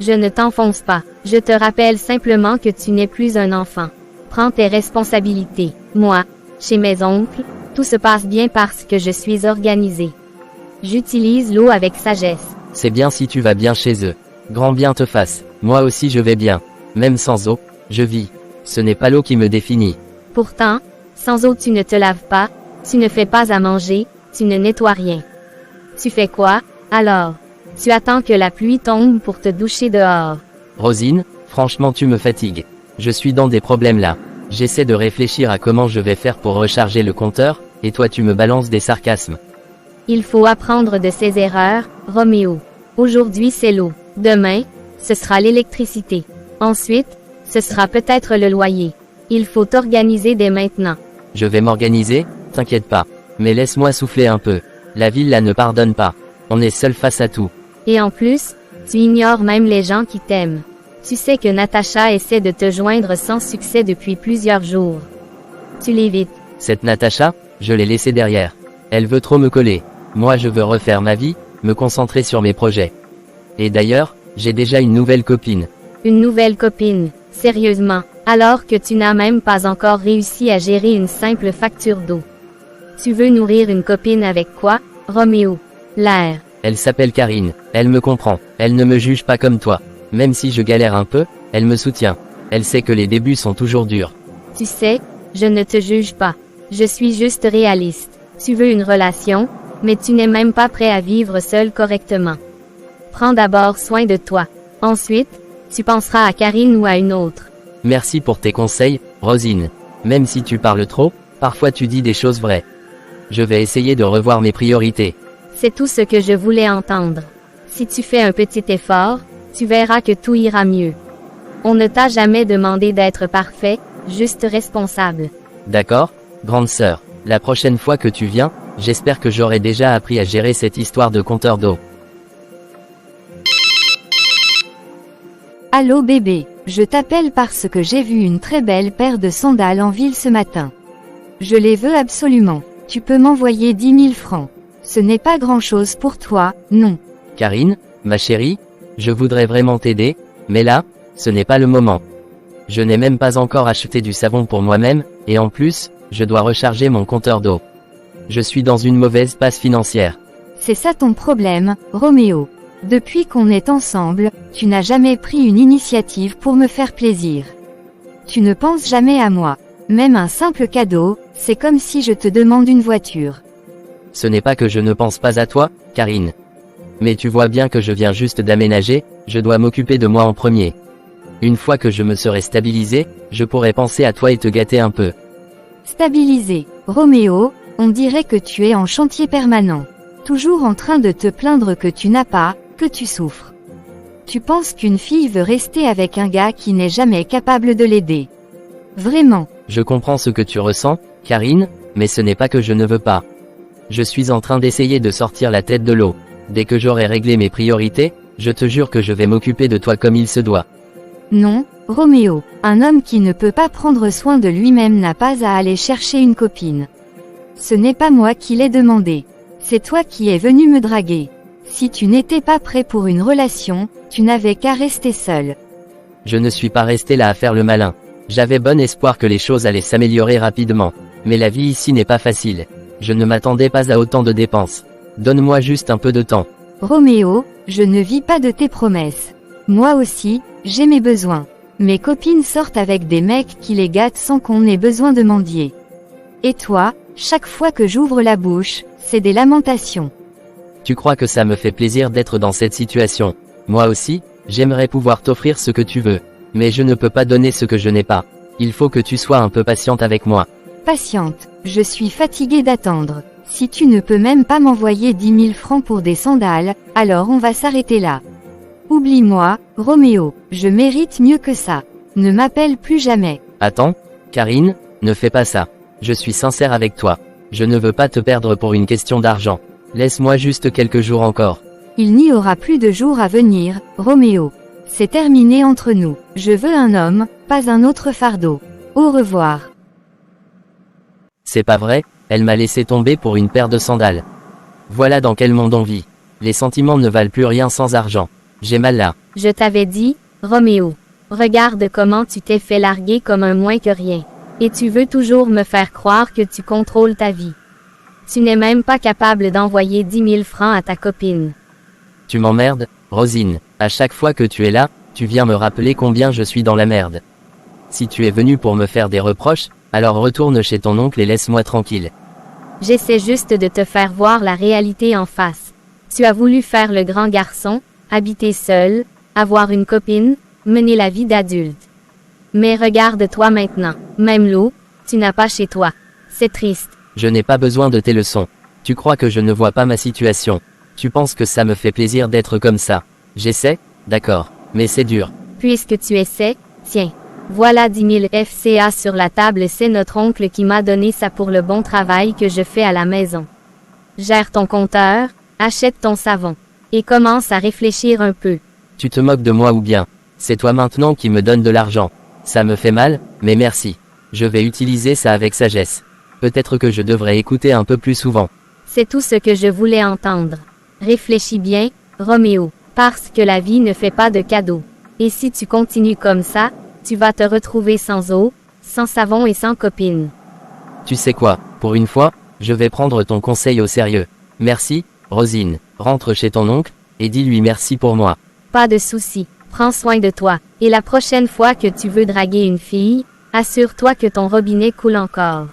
Je ne t'enfonce pas. Je te rappelle simplement que tu n'es plus un enfant. Prends tes responsabilités. Moi, chez mes oncles, tout se passe bien parce que je suis organisée. J'utilise l'eau avec sagesse. C'est bien si tu vas bien chez eux. Grand bien te fasse. Moi aussi je vais bien. Même sans eau, je vis. Ce n'est pas l'eau qui me définit. Pourtant, sans eau tu ne te laves pas, tu ne fais pas à manger, tu ne nettoies rien. Tu fais quoi, alors? Tu attends que la pluie tombe pour te doucher dehors. Rosine, franchement tu me fatigues. Je suis dans des problèmes là. J'essaie de réfléchir à comment je vais faire pour recharger le compteur, et toi tu me balances des sarcasmes. Il faut apprendre de ses erreurs, Roméo. Aujourd'hui c'est l'eau. Demain, ce sera l'électricité. Ensuite, ce sera peut-être le loyer. Il faut t'organiser dès maintenant. Je vais m'organiser, t'inquiète pas. Mais laisse-moi souffler un peu. La ville là ne pardonne pas. On est seul face à tout. Et en plus, tu ignores même les gens qui t'aiment. Tu sais que Natacha essaie de te joindre sans succès depuis plusieurs jours. Tu l'évites. Cette Natacha, je l'ai laissée derrière. Elle veut trop me coller. Moi je veux refaire ma vie, me concentrer sur mes projets. Et d'ailleurs, j'ai déjà une nouvelle copine. Une nouvelle copine, sérieusement, alors que tu n'as même pas encore réussi à gérer une simple facture d'eau. Tu veux nourrir une copine avec quoi, Roméo? L'air. Elle s'appelle Karine, elle me comprend, elle ne me juge pas comme toi. Même si je galère un peu, elle me soutient. Elle sait que les débuts sont toujours durs. Tu sais, je ne te juge pas. Je suis juste réaliste. Tu veux une relation, mais tu n'es même pas prêt à vivre seul correctement. Prends d'abord soin de toi. Ensuite, tu penseras à Karine ou à une autre. Merci pour tes conseils, Rosine. Même si tu parles trop, parfois tu dis des choses vraies. Je vais essayer de revoir mes priorités. C'est tout ce que je voulais entendre. Si tu fais un petit effort, tu verras que tout ira mieux. On ne t'a jamais demandé d'être parfait, juste responsable. D'accord, grande sœur. La prochaine fois que tu viens, j'espère que j'aurai déjà appris à gérer cette histoire de compteur d'eau. Allô bébé. Je t'appelle parce que j'ai vu une très belle paire de sandales en ville ce matin. Je les veux absolument. Tu peux m'envoyer 10 000 francs. Ce n'est pas grand-chose pour toi, non. Karine, ma chérie, je voudrais vraiment t'aider, mais là, ce n'est pas le moment. Je n'ai même pas encore acheté du savon pour moi-même, et en plus, je dois recharger mon compteur d'eau. Je suis dans une mauvaise passe financière. C'est ça ton problème, Roméo. Depuis qu'on est ensemble, tu n'as jamais pris une initiative pour me faire plaisir. Tu ne penses jamais à moi. Même un simple cadeau, c'est comme si je te demande une voiture. Ce n'est pas que je ne pense pas à toi, Karine. Mais tu vois bien que je viens juste d'aménager, je dois m'occuper de moi en premier. Une fois que je me serai stabilisé, je pourrai penser à toi et te gâter un peu. Stabilisé. Roméo, on dirait que tu es en chantier permanent. Toujours en train de te plaindre que tu n'as pas, que tu souffres. Tu penses qu'une fille veut rester avec un gars qui n'est jamais capable de l'aider. Vraiment. Je comprends ce que tu ressens, Karine, mais ce n'est pas que je ne veux pas. Je suis en train d'essayer de sortir la tête de l'eau. Dès que j'aurai réglé mes priorités, je te jure que je vais m'occuper de toi comme il se doit. Non, Roméo, un homme qui ne peut pas prendre soin de lui-même n'a pas à aller chercher une copine. Ce n'est pas moi qui l'ai demandé. C'est toi qui es venu me draguer. Si tu n'étais pas prêt pour une relation, tu n'avais qu'à rester seul. Je ne suis pas resté là à faire le malin. J'avais bon espoir que les choses allaient s'améliorer rapidement. Mais la vie ici n'est pas facile. Je ne m'attendais pas à autant de dépenses. Donne-moi juste un peu de temps. Roméo, je ne vis pas de tes promesses. Moi aussi, j'ai mes besoins. Mes copines sortent avec des mecs qui les gâtent sans qu'on ait besoin de mendier. Et toi, chaque fois que j'ouvre la bouche, c'est des lamentations. Tu crois que ça me fait plaisir d'être dans cette situation? Moi aussi, j'aimerais pouvoir t'offrir ce que tu veux. Mais je ne peux pas donner ce que je n'ai pas. Il faut que tu sois un peu patiente avec moi. Patiente, je suis fatiguée d'attendre. Si tu ne peux même pas m'envoyer 10 000 francs pour des sandales, alors on va s'arrêter là. Oublie-moi, Roméo, je mérite mieux que ça. Ne m'appelle plus jamais. Attends, Karine, ne fais pas ça. Je suis sincère avec toi. Je ne veux pas te perdre pour une question d'argent. Laisse-moi juste quelques jours encore. Il n'y aura plus de jours à venir, Roméo. C'est terminé entre nous. Je veux un homme, pas un autre fardeau. Au revoir. C'est pas vrai, elle m'a laissé tomber pour une paire de sandales. Voilà dans quel monde on vit. Les sentiments ne valent plus rien sans argent. J'ai mal là. Je t'avais dit, Roméo. Regarde comment tu t'es fait larguer comme un moins que rien. Et tu veux toujours me faire croire que tu contrôles ta vie. Tu n'es même pas capable d'envoyer 10 000 francs à ta copine. Tu m'emmerdes, Rosine. À chaque fois que tu es là, tu viens me rappeler combien je suis dans la merde. Si tu es venu pour me faire des reproches, alors retourne chez ton oncle et laisse-moi tranquille. J'essaie juste de te faire voir la réalité en face. Tu as voulu faire le grand garçon, habiter seul, avoir une copine, mener la vie d'adulte. Mais regarde-toi maintenant, même l'eau, tu n'as pas chez toi. C'est triste. Je n'ai pas besoin de tes leçons. Tu crois que je ne vois pas ma situation. Tu penses que ça me fait plaisir d'être comme ça. J'essaie, d'accord, mais c'est dur. Puisque tu essaies, tiens. Voilà 10 000 FCA sur la table, c'est notre oncle qui m'a donné ça pour le bon travail que je fais à la maison. Gère ton compteur, achète ton savon. Et commence à réfléchir un peu. Tu te moques de moi ou bien? C'est toi maintenant qui me donne de l'argent. Ça me fait mal, mais merci. Je vais utiliser ça avec sagesse. Peut-être que je devrais écouter un peu plus souvent. C'est tout ce que je voulais entendre. Réfléchis bien, Roméo, parce que la vie ne fait pas de cadeaux. Et si tu continues comme ça, tu vas te retrouver sans eau, sans savon et sans copine. Tu sais quoi, pour une fois, je vais prendre ton conseil au sérieux. Merci, Rosine. Rentre chez ton oncle, et dis-lui merci pour moi. Pas de souci, prends soin de toi. Et la prochaine fois que tu veux draguer une fille, assure-toi que ton robinet coule encore.